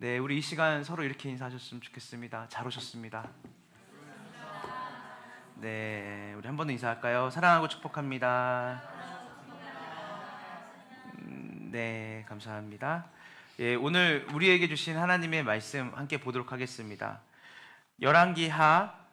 네, 우리 이 시간 서로 이렇게 인사하셨으면 좋겠습니다. 잘 오셨습니다. 네, 우리 한 번 더 인사할까요? 사랑하고 축복합니다. 네, 감사합니다. 예, 오늘 우리에게 주신 하나님의 말씀 함께 보도록 하겠습니다. 열왕기하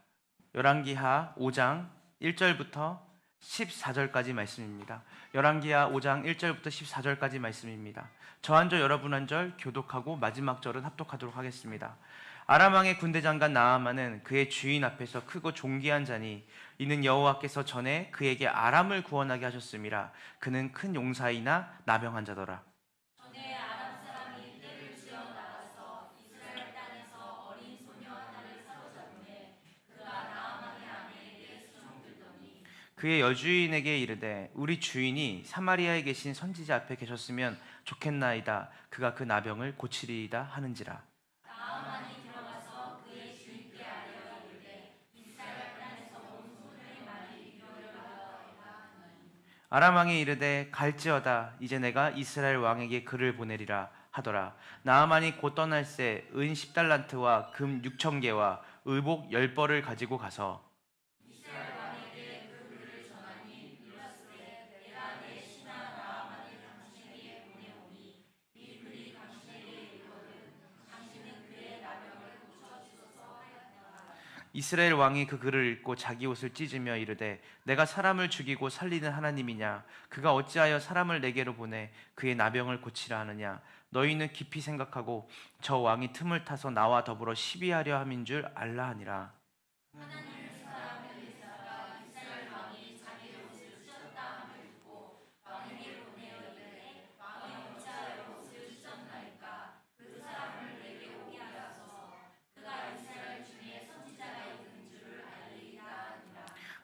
5장 1절부터 14절까지 말씀입니다. 열왕기하 5장 1절부터 14절까지 말씀입니다. 저 한 절 여러분 한 절 교독하고 마지막 절은 합독하도록 하겠습니다. 아람 왕의 군대 장관 나아만은 그의 주인 앞에서 크고 존귀한 자니 이는 여호와께서 전에 그에게 아람을 구원하게 하셨음이라. 그는 큰 용사이나 나병한 자더라. 그의 여주인에게 이르되 우리 주인이 사마리아에 계신 선지자 앞에 계셨으면 좋겠나이다. 그가 그 나병을 고치리이다 하는지라. 아람 왕이 이르되 갈지어다. 이제 내가 이스라엘 왕에게 글을 보내리라 하더라. 나아만이 곧 떠날새 은 10달란트와 금 6천 개와 의복 10벌을 가지고 가서 이스라엘 왕이 그 글을 읽고 자기 옷을 찢으며 이르되 내가 사람을 죽이고 살리는 하나님이냐? 그가 어찌하여 사람을 내게로 보내 그의 나병을 고치라 하느냐? 너희는 깊이 생각하고 저 왕이 틈을 타서 나와 더불어 시비하려 함인 줄 알라 하니라.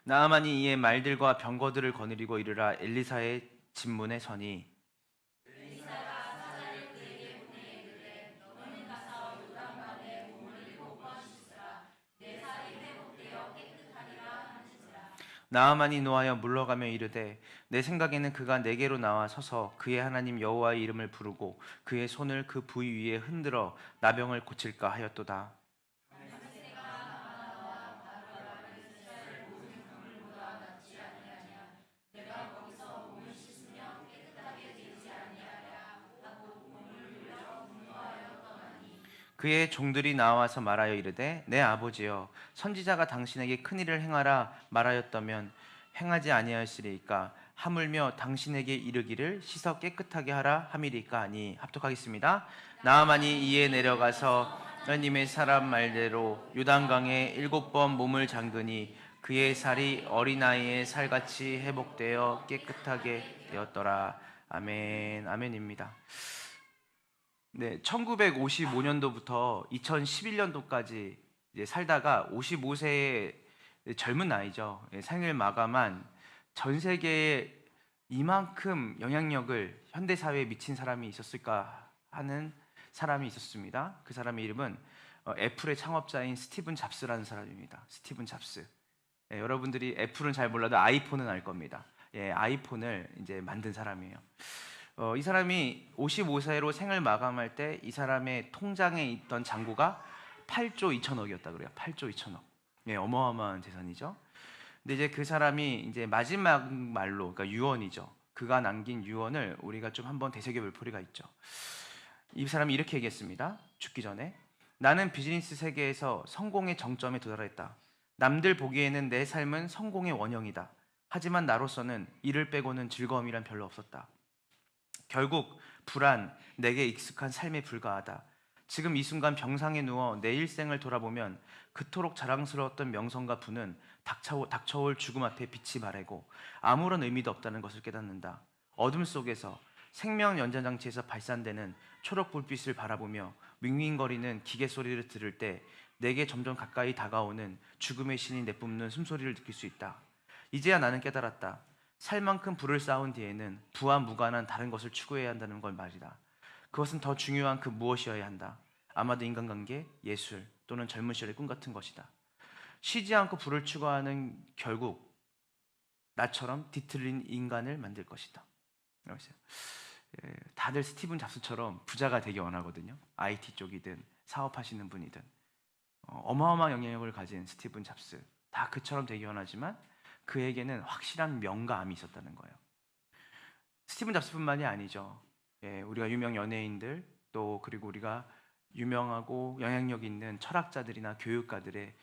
나아만이 이에 말들과 병거들을 거느리고 이르라 엘리사의 진문에 서니 나아만이 노하여 물러가며 이르되 내 생각에는 그가 내게로 나와 서서 그의 하나님 여호와의 이름을 부르고 그의 손을 그 부위 위에 흔들어 나병을 고칠까 하였도다. 그의 종들이 나와서 말하여 이르되 내 아버지여 선지자가 당신에게 큰 일을 행하라 말하였다면 행하지 아니하였으리이까. 하물며 당신에게 이르기를 씻어 깨끗하게 하라 함이리까 하니. 합독하겠습니다. 나아만이 이에 내려가서 하나님의 사람 말대로 요단강에 7번 몸을 잠그니 그의 살이 어린아이의 살같이 회복되어 깨끗하게 되었더라. 아멘. 아멘입니다. 네, 1955년도부터 2011년도까지 살다가 55세의 젊은 나이죠. 생을 마감한 전 세계에 이만큼 영향력을 현대 사회에 미친 사람이 있었을까 하는 사람이 있었습니다. 그 사람의 이름은 애플의 창업자인 스티븐 잡스라는 사람입니다. 스티븐 잡스. 여러분들이 애플은 잘 몰라도 아이폰은 알 겁니다. 아이폰을 이제 만든 사람이에요. 이 사람이 55세로 생을 마감할 때 이 사람의 통장에 있던 잔고가 8조 2천억이었다 그래요. 8조 2천억. 어마어마한 재산이죠. 근데 이제 그 사람이 이제 마지막 말로, 그러니까 유언이죠. 그가 남긴 유언을 우리가 좀 한번 되새겨볼 필요가 있죠. 이 사람이 이렇게 얘기했습니다. 죽기 전에 나는 비즈니스 세계에서 성공의 정점에 도달했다. 남들 보기에는 내 삶은 성공의 원형이다. 하지만 나로서는 이를 빼고는 즐거움이란 별로 없었다. 결국 불안, 내게 익숙한 삶에 불과하다. 지금 이 순간 병상에 누워 내 일생을 돌아보면 그토록 자랑스러웠던 명성과 부는 닥쳐올 죽음 앞에 빛이 바래고 아무런 의미도 없다는 것을 깨닫는다. 어둠 속에서 생명 연장장치에서 발산되는 초록 불빛을 바라보며 윙윙거리는 기계 소리를 들을 때 내게 점점 가까이 다가오는 죽음의 신이 내뿜는 숨소리를 느낄 수 있다. 이제야 나는 깨달았다. 살 만큼 부를 쌓은 뒤에는 부와 무관한 다른 것을 추구해야 한다는 걸 말이다. 그것은 더 중요한 그 무엇이어야 한다. 아마도 인간관계, 예술 또는 젊은 시절의 꿈 같은 것이다. 쉬지 않고 부를 추구하는 결국 나처럼 뒤틀린 인간을 만들 것이다. 다들 스티븐 잡스처럼 부자가 되기 원하거든요. IT 쪽이든 사업하시는 분이든 어마어마한 영향력을 가진 스티븐 잡스, 다 그처럼 되기 원하지만 그에게는 확실한 명가함이 있었다는 거예요. 스티븐 잡스뿐만이 아니죠. 우리가 유명 연예인들, 또 그리고 우리가 유명하고 영향력 있는 철학자들이나 교육가들의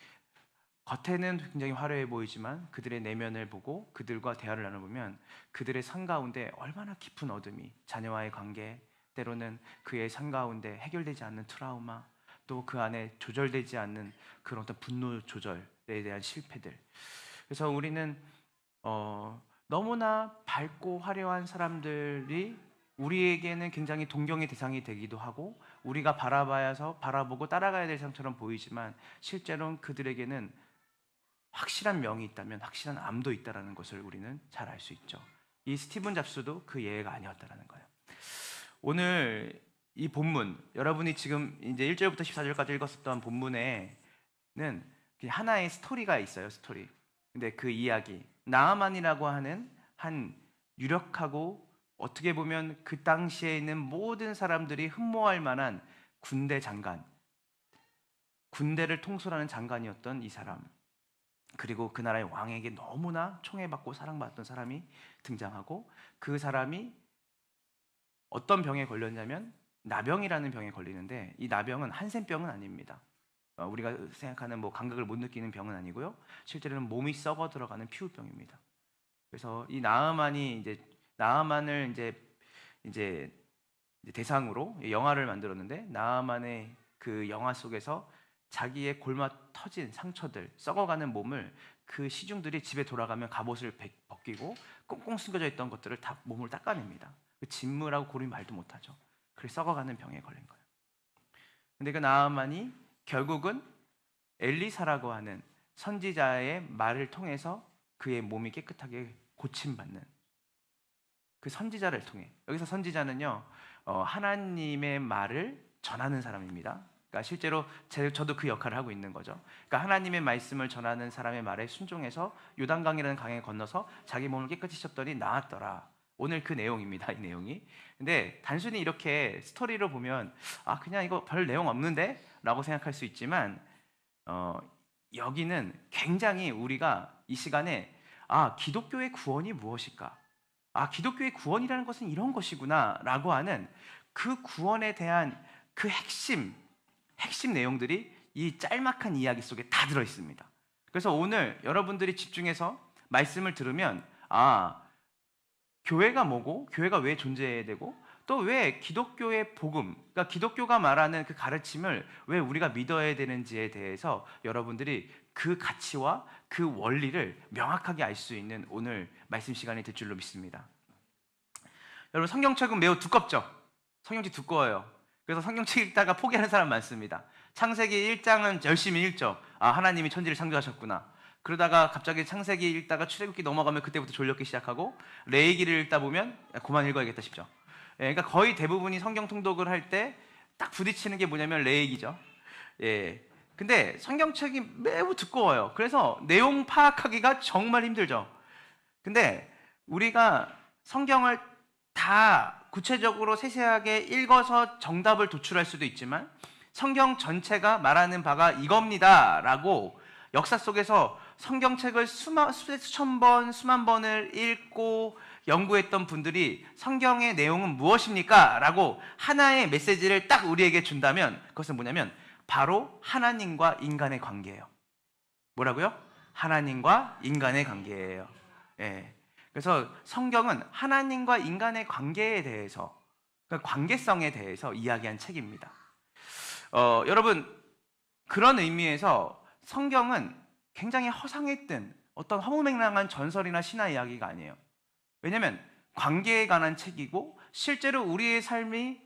겉에는 굉장히 화려해 보이지만 그들의 내면을 보고 그들과 대화를 나눠보면 그들의 삶 가운데 얼마나 깊은 어둠이, 자녀와의 관계, 때로는 그의 삶 가운데 해결되지 않는 트라우마, 또 그 안에 조절되지 않는 그런 어떤 분노 조절에 대한 실패들. 그래서 우리는 너무나 밝고 화려한 사람들이 우리에게는 굉장히 동경의 대상이 되기도 하고 우리가 바라보고 따라가야 될 사람처럼 보이지만 실제로는 그들에게는 확실한 명이 있다면 확실한 암도 있다는 것을 우리는 잘 알 수 있죠. 이 스티븐 잡스도 그 예가 아니었다는 거예요. 오늘 이 본문, 여러분이 지금 이제 1절부터 14절까지 읽었었던 본문에는 하나의 스토리가 있어요. 스토리. 근데 그 이야기, 나아만이라고 하는 한 유력하고 어떻게 보면 그 당시에 있는 모든 사람들이 흠모할 만한 군대 장관, 군대를 통솔하는 장관이었던 이 사람, 그리고 그 나라의 왕에게 너무나 총애받고 사랑받았던 사람이 등장하고, 그 사람이 어떤 병에 걸렸냐면 나병이라는 병에 걸리는데, 이 나병은 한센병은 아닙니다. 우리가 생각하는 뭐 감각을 못 느끼는 병은 아니고요, 실제로는 몸이 썩어 들어가는 피부병입니다. 그래서 이 나아만을 이제 대상으로 영화를 만들었는데, 나아만의 그 영화 속에서 자기의 골마 터진 상처들, 썩어가는 몸을 그 시중들이 집에 돌아가면 갑옷을 벗기고 꽁꽁 숨겨져 있던 것들을 다 몸을 닦아냅니다. 그 진물하고 고름이 말도 못하죠. 그래서 썩어가는 병에 걸린 거예요. 근데 그 나아만이 결국은 엘리사라고 하는 선지자의 말을 통해서 그의 몸이 깨끗하게 고침받는, 그 선지자를 통해, 여기서 선지자는요 하나님의 말을 전하는 사람입니다. 그러니까 실제로 저도 그 역할을 하고 있는 거죠. 그러니까 하나님의 말씀을 전하는 사람의 말에 순종해서 요단강이라는 강에 건너서 자기 몸을 깨끗이 씻었더니 나았더라. 오늘 그 내용입니다. 이 내용이. 근데 단순히 이렇게 스토리로 보면 그냥 이거 별 내용 없는데? 라고 생각할 수 있지만 여기는 굉장히 우리가 이 시간에 기독교의 구원이 무엇일까? 기독교의 구원이라는 것은 이런 것이구나 라고 하는 그 구원에 대한 그 핵심 내용들이 이 짤막한 이야기 속에 다 들어있습니다. 그래서 오늘 여러분들이 집중해서 말씀을 들으면 교회가 뭐고, 교회가 왜 존재해야 되고, 또 왜 기독교의 복음, 그러니까 기독교가 말하는 그 가르침을 왜 우리가 믿어야 되는지에 대해서 여러분들이 그 가치와 그 원리를 명확하게 알 수 있는 오늘 말씀 시간이 될 줄로 믿습니다. 여러분, 성경책은 매우 두껍죠? 성경책 두꺼워요. 그래서 성경책 읽다가 포기하는 사람 많습니다. 창세기 1장은 열심히 읽죠. 하나님이 천지를 창조하셨구나. 그러다가 갑자기 창세기 읽다가 출애굽기 넘어가면 그때부터 졸렸기 시작하고, 레위기를 읽다 보면 그만 읽어야겠다 싶죠. 그러니까 거의 대부분이 성경 통독을 할 때 딱 부딪히는 게 뭐냐면 레위기죠. 근데 성경책이 매우 두꺼워요. 그래서 내용 파악하기가 정말 힘들죠. 근데 우리가 성경을 다 구체적으로 세세하게 읽어서 정답을 도출할 수도 있지만, 성경 전체가 말하는 바가 이겁니다 라고 역사 속에서 성경책을 수천 번, 수만 번을 읽고 연구했던 분들이 성경의 내용은 무엇입니까? 라고 하나의 메시지를 딱 우리에게 준다면, 그것은 뭐냐면 바로 하나님과 인간의 관계예요. 뭐라고요? 하나님과 인간의 관계예요. 그래서 성경은 하나님과 인간의 관계에 대해서, 그러니까 관계성에 대해서 이야기한 책입니다. 여러분, 그런 의미에서 성경은 굉장히 허상에 뜬 어떤 허무맹랑한 전설이나 신화 이야기가 아니에요. 왜냐하면 관계에 관한 책이고, 실제로 우리의 삶이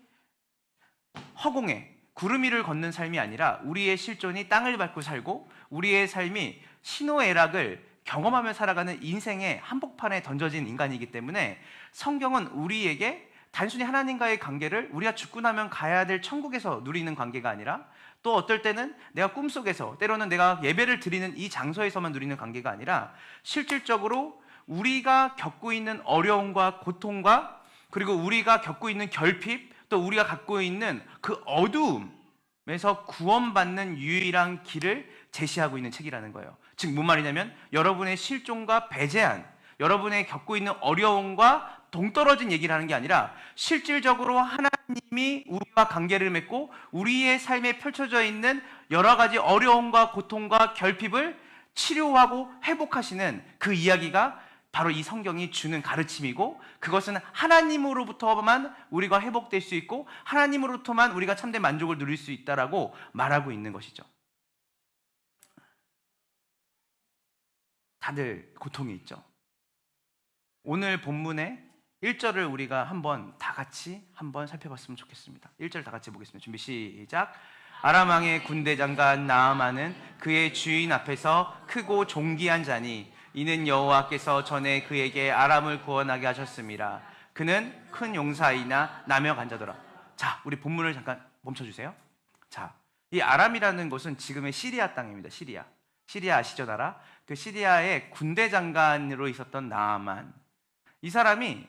허공에 구름 위를 걷는 삶이 아니라 우리의 실존이 땅을 밟고 살고 우리의 삶이 신호애락을 경험하며 살아가는 인생의 한복판에 던져진 인간이기 때문에, 성경은 우리에게 단순히 하나님과의 관계를 우리가 죽고 나면 가야 될 천국에서 누리는 관계가 아니라, 또 어떨 때는 내가 꿈속에서, 때로는 내가 예배를 드리는 이 장소에서만 누리는 관계가 아니라 실질적으로 우리가 겪고 있는 어려움과 고통과 그리고 우리가 겪고 있는 결핍, 또 우리가 갖고 있는 그 어두움에서 구원받는 유일한 길을 제시하고 있는 책이라는 거예요. 즉 뭔 말이냐면 여러분의 실종과 배제한, 여러분의 겪고 있는 어려움과 동떨어진 얘기를 하는 게 아니라 실질적으로 하나님이 우리와 관계를 맺고 우리의 삶에 펼쳐져 있는 여러 가지 어려움과 고통과 결핍을 치료하고 회복하시는 그 이야기가 바로 이 성경이 주는 가르침이고, 그것은 하나님으로부터만 우리가 회복될 수 있고 하나님으로부터만 우리가 참된 만족을 누릴 수 있다라고 말하고 있는 것이죠. 다들 고통이 있죠. 오늘 본문의 1절을 우리가 한번 다 같이 한번 살펴봤으면 좋겠습니다. 1절 다 같이 보겠습니다. 준비 시작. 아람 왕의 군대 장관 나아만은 그의 주인 앞에서 크고 존귀한 자니 이는 여호와께서 전에 그에게 아람을 구원하게 하셨습니다. 그는 큰 용사이나 나며 간자더라. 자, 우리 본문을 잠깐 멈춰주세요. 자, 이 아람이라는 곳은 지금의 시리아 땅입니다. 시리아 아시죠, 나라? 그 시리아의 군대 장관으로 있었던 나아만, 이 사람이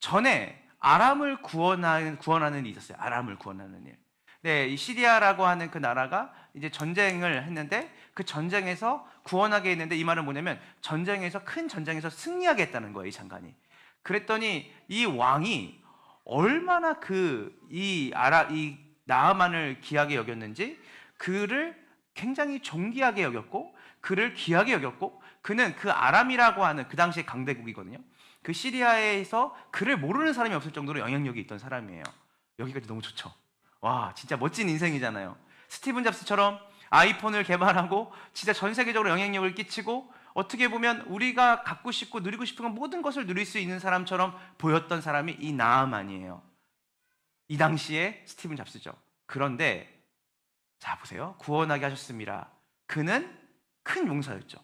전에 아람을 구원하는 일이 있었어요. 아람을 구원하는 일. 네, 이 시리아라고 하는 그 나라가 이제 전쟁을 했는데 그 전쟁에서 구원하게 했는데, 이 말은 뭐냐면 전쟁에서, 큰 전쟁에서 승리하게 했다는 거예요, 이 장관이. 그랬더니 이 왕이 얼마나 이 나아만을 귀하게 여겼는지, 그를 굉장히 존귀하게 여겼고 그를 귀하게 여겼고, 그는 그 아람이라고 하는 그 당시의 강대국이거든요. 그 시리아에서 그를 모르는 사람이 없을 정도로 영향력이 있던 사람이에요. 여기까지 너무 좋죠. 와, 진짜 멋진 인생이잖아요. 스티븐 잡스처럼 아이폰을 개발하고 진짜 전 세계적으로 영향력을 끼치고, 어떻게 보면 우리가 갖고 싶고 누리고 싶은 모든 것을 누릴 수 있는 사람처럼 보였던 사람이 이 나아만이에요. 이 당시에 스티븐 잡스죠. 그런데 자 보세요. 구원하게 하셨습니다. 그는 큰 용사였죠.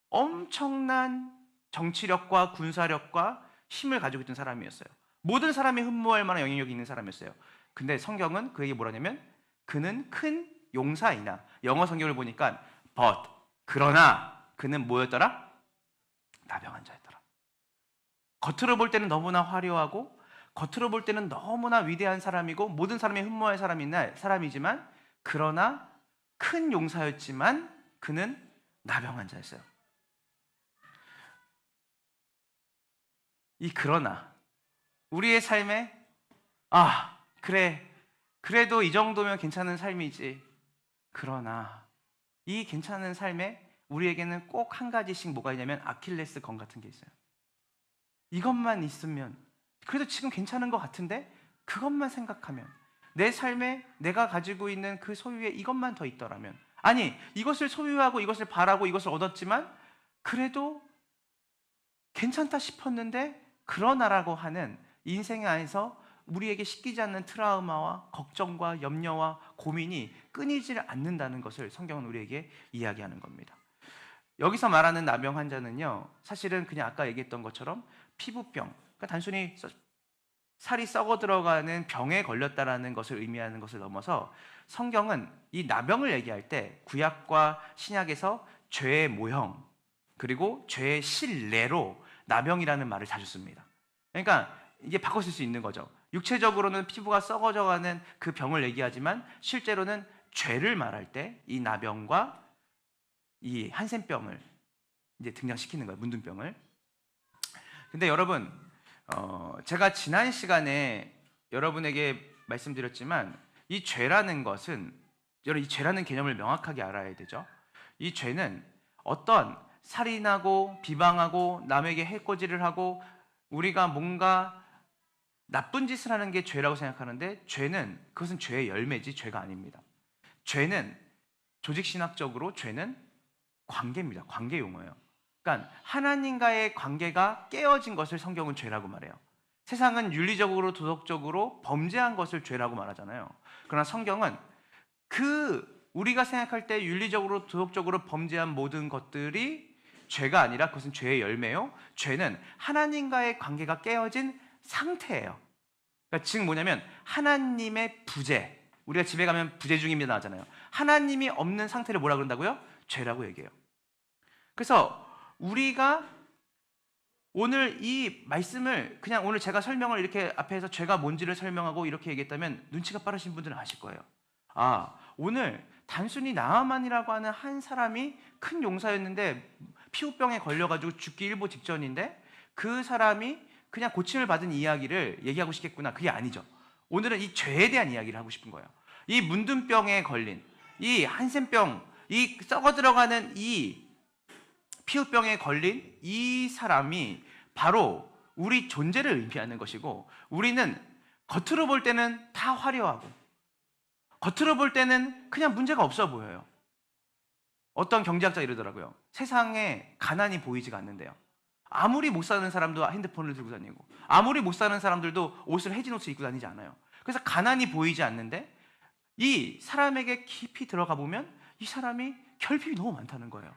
엄청난 정치력과 군사력과 힘을 가지고 있던 사람이었어요. 모든 사람이 흠모할 만한 영향력이 있는 사람이었어요. 근데 성경은 그에게 뭐라냐면 그는 큰 용사이나, 영어 성경을 보니까 but, 그러나 그는 뭐였더라? 나병한 자였더라. 겉으로 볼 때는 너무나 화려하고 겉으로 볼 때는 너무나 위대한 사람이고 모든 사람이 흠모할 사람이지만, 그러나 큰 용사였지만 그는 나병한 자였어요. 이 그러나 우리의 삶에 그래도 이 정도면 괜찮은 삶이지, 그러나 이 괜찮은 삶에 우리에게는 꼭 한 가지씩 뭐가 있냐면 아킬레스 건 같은 게 있어요. 이것만 있으면 그래도 지금 괜찮은 것 같은데, 그것만 생각하면, 내 삶에 내가 가지고 있는 그 소유에 이것만 더 있더라면, 아니 이것을 소유하고 이것을 바라고 이것을 얻었지만 그래도 괜찮다 싶었는데, 그러나라고 하는 인생 안에서 우리에게 씻기지 않는 트라우마와 걱정과 염려와 고민이 끊이질 않는다는 것을 성경은 우리에게 이야기하는 겁니다. 여기서 말하는 나병 환자는요, 사실은 그냥 아까 얘기했던 것처럼 피부병, 그러니까 단순히 살이 썩어 들어가는 병에 걸렸다라는 것을 의미하는 것을 넘어서, 성경은 이 나병을 얘기할 때 구약과 신약에서 죄의 모형 그리고 죄의 실내로 나병이라는 말을 자주 씁니다. 그러니까 이게 바꿔 쓸 수 있는 거죠. 육체적으로는 피부가 썩어져가는 그 병을 얘기하지만 실제로는 죄를 말할 때 이 나병과 이 한센병을 이제 등장시키는 거예요. 문둥병을. 근데 여러분, 제가 지난 시간에 여러분에게 말씀드렸지만 이 죄라는 것은, 여러분 이 죄라는 개념을 명확하게 알아야 되죠. 이 죄는 어떤 살인하고 비방하고 남에게 해코지를 하고 우리가 뭔가 나쁜 짓을 하는 게 죄라고 생각하는데, 그것은 죄의 열매지 죄가 아닙니다. 죄는 조직신학적으로 죄는 관계입니다. 관계 용어예요. 그러니까 하나님과의 관계가 깨어진 것을 성경은 죄라고 말해요. 세상은 윤리적으로 도덕적으로 범죄한 것을 죄라고 말하잖아요. 그러나 성경은 우리가 생각할 때 윤리적으로 도덕적으로 범죄한 모든 것들이 죄가 아니라 그것은 죄의 열매요. 죄는 하나님과의 관계가 깨어진 상태예요. 그러니까 지금 뭐냐면 하나님의 부재, 우리가 집에 가면 부재 중입니다 하잖아요. 하나님이 없는 상태를 뭐라 그런다고요? 죄라고 얘기해요. 그래서 우리가 오늘 이 말씀을 그냥 오늘 제가 설명을 이렇게 앞에서 죄가 뭔지를 설명하고 이렇게 얘기했다면 눈치가 빠르신 분들은 아실 거예요. 아, 오늘 단순히 나아만이라고 하는 한 사람이 큰 용사였는데 피부병에 걸려가지고 죽기 일보 직전인데 그 사람이 그냥 고침을 받은 이야기를 얘기하고 싶겠구나. 그게 아니죠. 오늘은 이 죄에 대한 이야기를 하고 싶은 거예요. 이 문둥병에 걸린, 이 한센병, 이 썩어 들어가는 이 피부병에 걸린 이 사람이 바로 우리 존재를 의미하는 것이고, 우리는 겉으로 볼 때는 다 화려하고 겉으로 볼 때는 그냥 문제가 없어 보여요. 어떤 경제학자 이러더라고요. 세상에 가난이 보이지가 않는데요. 아무리 못 사는 사람도 핸드폰을 들고 다니고, 아무리 못 사는 사람들도 옷을 해진 옷을 입고 다니지 않아요. 그래서 가난이 보이지 않는데 이 사람에게 깊이 들어가 보면 이 사람이 결핍이 너무 많다는 거예요.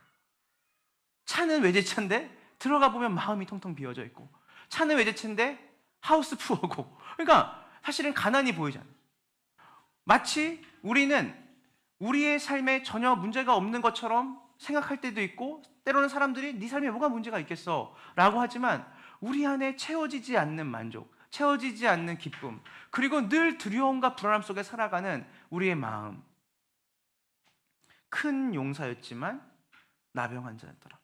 차는 외제차인데 들어가 보면 마음이 텅텅 비어져 있고, 차는 외제차인데 하우스 푸어고, 그러니까 사실은 가난이 보이지 않아요. 마치 우리는 우리의 삶에 전혀 문제가 없는 것처럼 생각할 때도 있고, 때로는 사람들이 네 삶에 뭐가 문제가 있겠어 라고 하지만 우리 안에 채워지지 않는 만족, 채워지지 않는 기쁨, 그리고 늘 두려움과 불안함 속에 살아가는 우리의 마음. 큰 용사였지만 나병 환자였더라.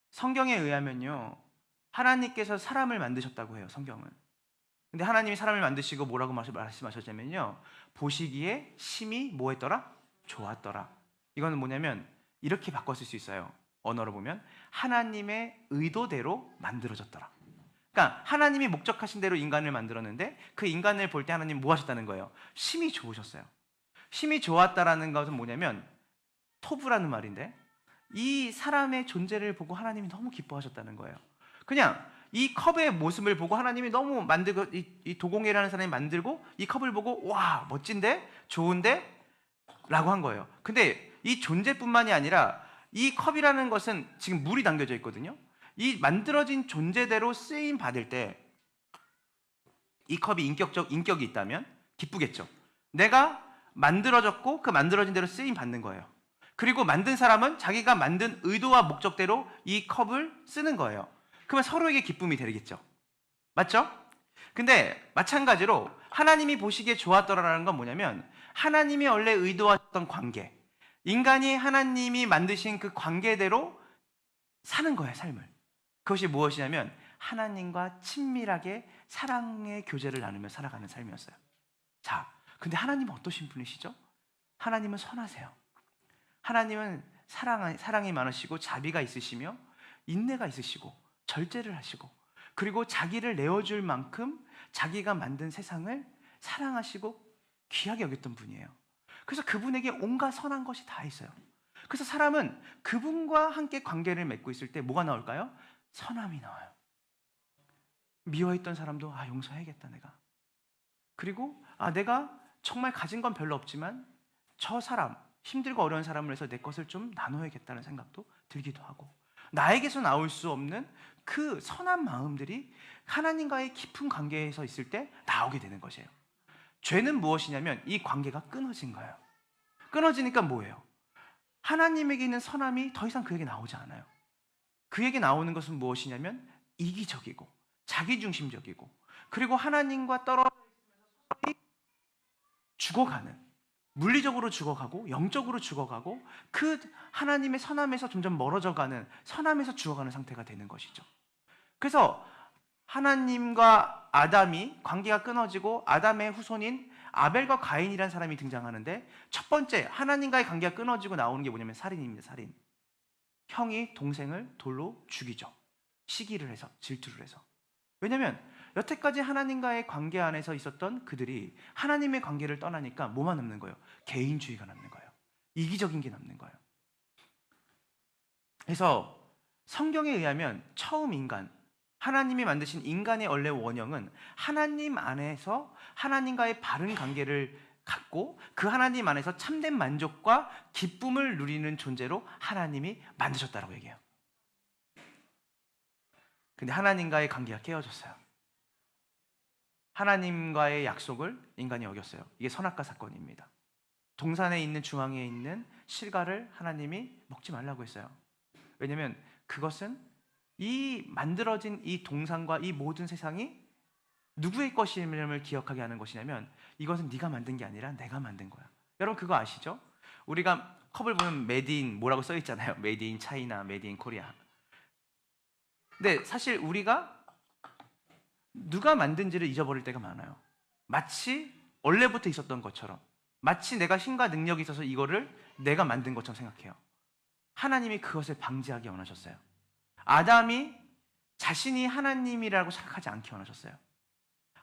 성경에 의하면요, 하나님께서 사람을 만드셨다고 해요, 성경은. 근데 하나님이 사람을 만드시고 뭐라고 말씀하셨냐면요, 보시기에 심히 뭐 했더라? 좋았더라. 이거는 뭐냐면 이렇게 바꿨을 수 있어요. 언어로 보면 하나님의 의도대로 만들어졌더라. 그러니까 하나님이 목적하신 대로 인간을 만들었는데 그 인간을 볼 때 하나님 뭐 하셨다는 거예요? 심히 좋으셨어요. 심히 좋았다라는 것은 뭐냐면 토부라는 말인데, 이 사람의 존재를 보고 하나님이 너무 기뻐하셨다는 거예요. 그냥 이 컵의 모습을 보고 하나님이 너무 만들고, 이 도공이라는 사람이 만들고 이 컵을 보고 와 멋진데? 좋은데? 라고 한 거예요. 근데 이 존재뿐만이 아니라 이 컵이라는 것은 지금 물이 담겨져 있거든요. 이 만들어진 존재대로 쓰임 받을 때 이 컵이 인격이 있다면 기쁘겠죠. 내가 만들어졌고 그 만들어진 대로 쓰임 받는 거예요. 그리고 만든 사람은 자기가 만든 의도와 목적대로 이 컵을 쓰는 거예요. 그러면 서로에게 기쁨이 되겠죠. 맞죠? 근데 마찬가지로 하나님이 보시기에 좋았더라라는 건 뭐냐면 하나님이 원래 의도하셨던 관계, 인간이 하나님이 만드신 그 관계대로 사는 거예요, 삶을. 그것이 무엇이냐면 하나님과 친밀하게 사랑의 교제를 나누며 살아가는 삶이었어요. 자, 근데 하나님은 어떠신 분이시죠? 하나님은 선하세요. 하나님은 사랑이 많으시고 자비가 있으시며 인내가 있으시고 절제를 하시고, 그리고 자기를 내어줄 만큼 자기가 만든 세상을 사랑하시고 귀하게 여겼던 분이에요. 그래서 그분에게 온갖 선한 것이 다 있어요. 그래서 사람은 그분과 함께 관계를 맺고 있을 때 뭐가 나올까요? 선함이 나와요. 미워했던 사람도 용서해야겠다 내가. 그리고 내가 정말 가진 건 별로 없지만 저 사람, 힘들고 어려운 사람을 해서 내 것을 좀 나눠야겠다는 생각도 들기도 하고, 나에게서 나올 수 없는 그 선한 마음들이 하나님과의 깊은 관계에서 있을 때 나오게 되는 것이에요. 죄는 무엇이냐면 이 관계가 끊어진 거예요. 끊어지니까 뭐예요? 하나님에게 있는 선함이 더 이상 그에게 나오지 않아요. 그에게 나오는 것은 무엇이냐면 이기적이고 자기중심적이고, 그리고 하나님과 떨어져 있으면서 죽어가는, 물리적으로 죽어가고 영적으로 죽어가고 그 하나님의 선함에서 점점 멀어져가는, 선함에서 죽어가는 상태가 되는 것이죠. 그래서 하나님과 아담이 관계가 끊어지고 아담의 후손인 아벨과 가인이라는 사람이 등장하는데, 첫 번째 하나님과의 관계가 끊어지고 나오는 게 뭐냐면 살인입니다. 살인. 형이 동생을 돌로 죽이죠. 시기를 해서, 질투를 해서. 왜냐하면 여태까지 하나님과의 관계 안에서 있었던 그들이 하나님의 관계를 떠나니까 뭐만 남는 거예요? 개인주의가 남는 거예요. 이기적인 게 남는 거예요. 그래서 성경에 의하면 처음 인간, 하나님이 만드신 인간의 원래 원형은 하나님 안에서 하나님과의 바른 관계를 갖고 그 하나님 안에서 참된 만족과 기쁨을 누리는 존재로 하나님이 만드셨다고 얘기해요. 근데 하나님과의 관계가 깨어졌어요. 하나님과의 약속을 인간이 어겼어요. 이게 선악과 사건입니다. 동산에 있는 중앙에 있는 실과를 하나님이 먹지 말라고 했어요. 왜냐하면 그것은 이 만들어진 이 동상과 이 모든 세상이 누구의 것임을 기억하게 하는 것이냐면 이것은 네가 만든 게 아니라 내가 만든 거야. 여러분 그거 아시죠? 우리가 컵을 보면 메드 인 뭐라고 써 있잖아요. 메드 인 차이나, 메드 인 코리아. 근데 사실 우리가 누가 만든지를 잊어버릴 때가 많아요. 마치 원래부터 있었던 것처럼, 마치 내가 힘과 능력이 있어서 이거를 내가 만든 것처럼 생각해요. 하나님이 그것을 방지하기 원하셨어요. 아담이 자신이 하나님이라고 생각하지 않게 원하셨어요.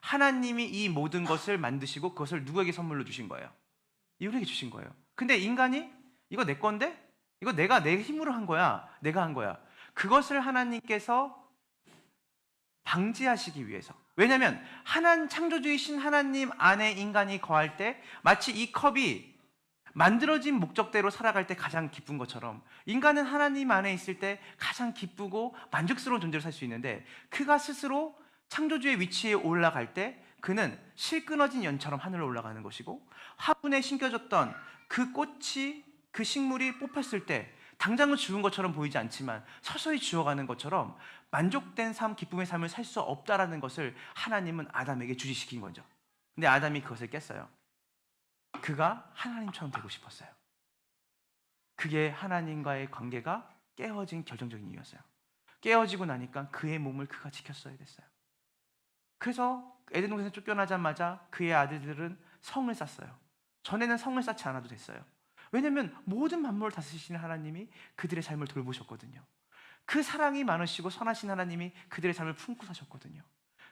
하나님이 이 모든 것을 만드시고 그것을 누구에게 선물로 주신 거예요? 우리에게 주신 거예요. 근데 인간이 이거 내 건데? 이거 내가 내 힘으로 한 거야. 내가 한 거야. 그것을 하나님께서 방지하시기 위해서. 왜냐하면 창조주이신 하나님 안에 인간이 거할 때 마치 이 컵이 만들어진 목적대로 살아갈 때 가장 기쁜 것처럼 인간은 하나님 안에 있을 때 가장 기쁘고 만족스러운 존재로 살 수 있는데 그가 스스로 창조주의 위치에 올라갈 때 그는 실 끊어진 연처럼 하늘로 올라가는 것이고 화분에 심겨졌던 그 꽃이 그 식물이 뽑혔을 때 당장은 죽은 것처럼 보이지 않지만 서서히 죽어가는 것처럼 만족된 삶, 기쁨의 삶을 살 수 없다라는 것을 하나님은 아담에게 주지시킨 거죠. 근데 아담이 그것을 깼어요. 그가 하나님처럼 되고 싶었어요. 그게 하나님과의 관계가 깨어진 결정적인 이유였어요. 깨어지고 나니까 그의 몸을 그가 지켰어야 됐어요. 그래서 에덴 동산에서 쫓겨나자마자 그의 아들들은 성을 쌓았어요. 전에는 성을 쌓지 않아도 됐어요. 왜냐하면 모든 만물을 다스리시는 하나님이 그들의 삶을 돌보셨거든요. 그 사랑이 많으시고 선하신 하나님이 그들의 삶을 품고 사셨거든요.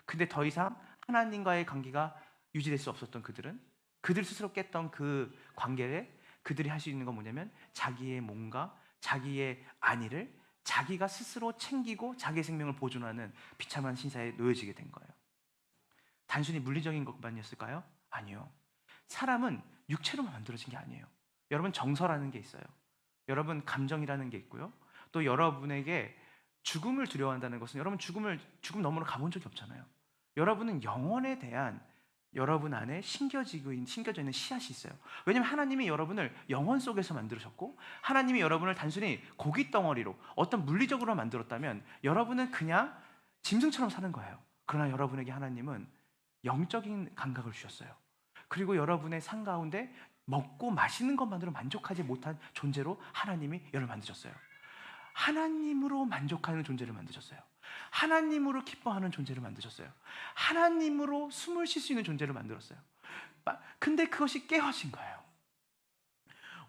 근데 더 이상 하나님과의 관계가 유지될 수 없었던 그들 스스로 깼던 그 관계에 그들이 할 수 있는 건 뭐냐면 자기의 몸과 자기의 안위를 자기가 스스로 챙기고 자기의 생명을 보존하는 비참한 신사에 놓여지게 된 거예요. 단순히 물리적인 것만이었을까요? 아니요. 사람은 육체로만 만들어진 게 아니에요. 여러분 정서라는 게 있어요. 여러분 감정이라는 게 있고요. 또 여러분에게 죽음을 두려워한다는 것은 여러분 죽음 너머로 가본 적이 없잖아요. 여러분은 영혼에 대한 여러분 안에 심겨져 있는 씨앗이 있어요. 왜냐하면 하나님이 여러분을 영혼 속에서 만들으셨고 하나님이 여러분을 단순히 고기 덩어리로 어떤 물리적으로 만들었다면 여러분은 그냥 짐승처럼 사는 거예요. 그러나 여러분에게 하나님은 영적인 감각을 주셨어요. 그리고 여러분의 삶 가운데 먹고 마시는 것만으로 만족하지 못한 존재로 하나님이 여러분을 만드셨어요. 하나님으로 만족하는 존재를 만드셨어요. 하나님으로 기뻐하는 존재를 만드셨어요. 하나님으로 숨을 쉴 수 있는 존재를 만들었어요. 근데 그것이 깨어진 거예요.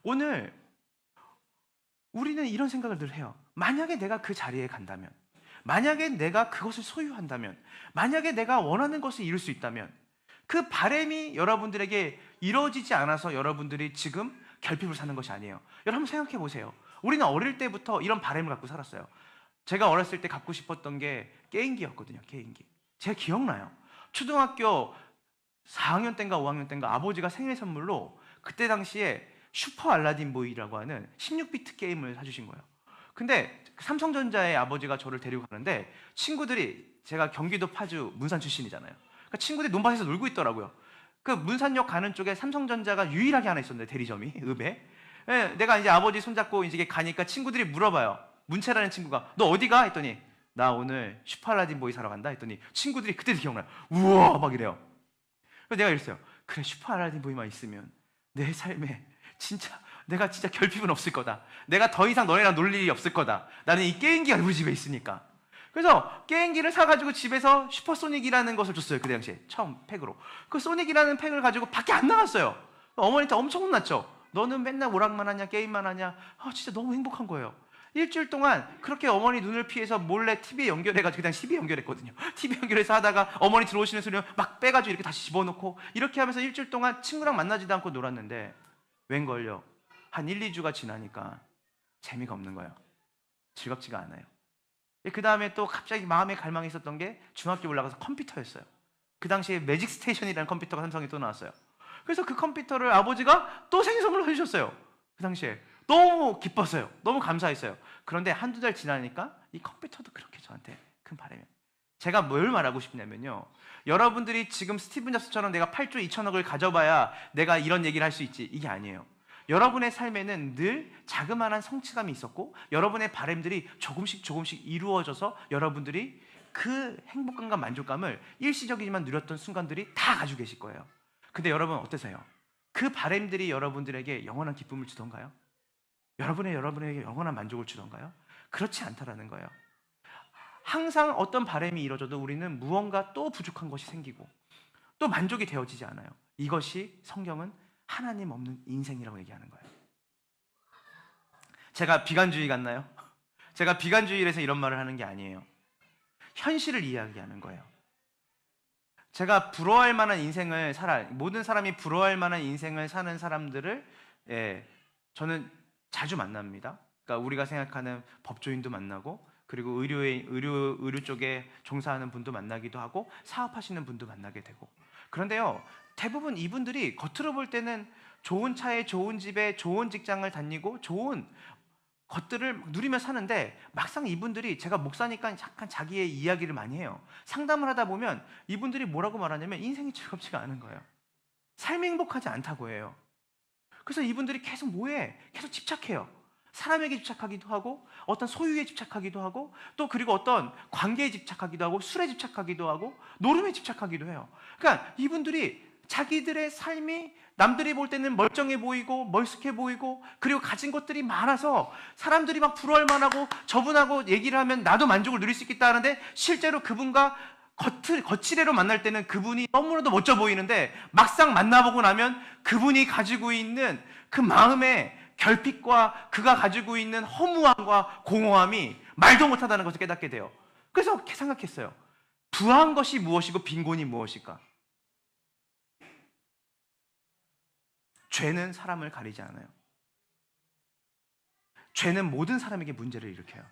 오늘 우리는 이런 생각을 늘 해요. 만약에 내가 그 자리에 간다면, 만약에 내가 그것을 소유한다면, 만약에 내가 원하는 것을 이룰 수 있다면 그 바람이 여러분들에게 이루어지지 않아서 여러분들이 지금 결핍을 사는 것이 아니에요. 여러분 생각해 보세요. 우리는 어릴 때부터 이런 바람을 갖고 살았어요. 제가 어렸을 때 갖고 싶었던 게 게임기였거든요. 게임기. 제가 기억나요. 초등학교 4학년 때인가 5학년 때인가 아버지가 생일 선물로 그때 당시에 슈퍼 알라딘 보이라고 하는 16비트 게임을 사주신 거예요. 근데 삼성전자의 아버지가 저를 데리고 가는데 친구들이, 제가 경기도 파주 문산 출신이잖아요. 그러니까 친구들이 논밭에서 놀고 있더라고요. 그 문산역 가는 쪽에 삼성전자가 유일하게 하나 있었는데, 대리점이 읍에. 내가 이제 아버지 손잡고 이제 가니까 친구들이 물어봐요. 문채라는 친구가 너 어디 가? 했더니 나 오늘 슈퍼 알라딘 보이 사러 간다 했더니 친구들이 그때도 기억나요. 우와 막 이래요. 그래서 내가 이랬어요. 그래, 슈퍼 알라딘 보이만 있으면 내 삶에 내가 진짜 결핍은 없을 거다. 내가 더 이상 너네랑 놀 일이 없을 거다. 나는 이 게임기가 우리 집에 있으니까. 그래서 게임기를 사가지고 집에서 슈퍼소닉이라는 것을 줬어요. 그 당시에 처음 팩으로. 그 소닉이라는 팩을 가지고 밖에 안 나갔어요. 어머니한테 엄청 혼났죠. 너는 맨날 오락만 하냐, 게임만 하냐. 진짜 너무 행복한 거예요. 일주일 동안 그렇게 어머니 눈을 피해서 몰래 TV에 연결해가지고, 그냥 TV에 연결했거든요. TV 연결해서 하다가 어머니 들어오시는 소리를 막 빼가지고 이렇게 다시 집어넣고, 이렇게 하면서 일주일 동안 친구랑 만나지도 않고 놀았는데 웬걸요, 한 1, 2주가 지나니까 재미가 없는 거예요. 즐겁지가 않아요. 그 다음에 또 갑자기 마음에 갈망이 있었던 게 중학교 올라가서 컴퓨터였어요. 그 당시에 매직 스테이션이라는 컴퓨터가 삼성에 또 나왔어요. 그래서 그 컴퓨터를 아버지가 또 생일 선물로 해주셨어요. 그 당시에 너무 기뻤어요. 너무 감사했어요. 그런데 한두 달 지나니까 이 컴퓨터도 그렇게 저한테 큰 바람이. 제가 뭘 말하고 싶냐면요, 여러분들이 지금 스티븐 잡스처럼 내가 8조 2천억을 가져봐야 내가 이런 얘기를 할 수 있지, 이게 아니에요. 여러분의 삶에는 늘 자그마한 성취감이 있었고 여러분의 바람들이 조금씩 이루어져서 여러분들이 그 행복감과 만족감을 일시적이지만 누렸던 순간들이 다 가지고 계실 거예요. 근데 여러분 어떠세요? 그 바람들이 여러분들에게 영원한 기쁨을 주던가요? 여러분에게 영원한 만족을 주던가요? 그렇지 않다라는 거예요. 항상 어떤 바람이 이루어져도 우리는 무언가 또 부족한 것이 생기고 또 만족이 되어지지 않아요. 이것이 성경은 하나님 없는 인생이라고 얘기하는 거예요. 제가 비관주의 같나요? 제가 비관주의라서 이런 말을 하는 게 아니에요. 현실을 이야기하는 거예요. 제가 부러워할 만한 인생을 모든 사람이 부러워할 만한 인생을 사는 사람들을 저는 자주 만납니다. 그러니까 우리가 생각하는 법조인도 만나고 그리고 의료 쪽에 종사하는 분도 만나기도 하고 사업하시는 분도 만나게 되고 그런데요 대부분 이분들이 겉으로 볼 때는 좋은 차에 좋은 집에 좋은 직장을 다니고 좋은 것들을 누리며 사는데 막상 이분들이 제가 목사니까 약간 자기의 이야기를 많이 해요. 상담을 하다 보면 이분들이 뭐라고 말하냐면 인생이 즐겁지가 않은 거예요. 삶이 행복하지 않다고 해요. 그래서 이분들이 계속 뭐해? 계속 집착해요. 사람에게 집착하기도 하고 어떤 소유에 집착하기도 하고 또 그리고 어떤 관계에 집착하기도 하고 술에 집착하기도 하고 노름에 집착하기도 해요. 그러니까 이분들이 자기들의 삶이 남들이 볼 때는 멀쩡해 보이고 멀숙해 보이고 그리고 가진 것들이 많아서 사람들이 막 부러워할 만하고 저분하고 얘기를 하면 나도 만족을 누릴 수 있겠다 하는데 실제로 그분과 거치대로 만날 때는 그분이 너무나도 멋져 보이는데 막상 만나보고 나면 그분이 가지고 있는 그 마음의 결핍과 그가 가지고 있는 허무함과 공허함이 말도 못하다는 것을 깨닫게 돼요. 그래서 생각했어요. 부한 것이 무엇이고 빈곤이 무엇일까? 죄는 사람을 가리지 않아요. 죄는 모든 사람에게 문제를 일으켜요.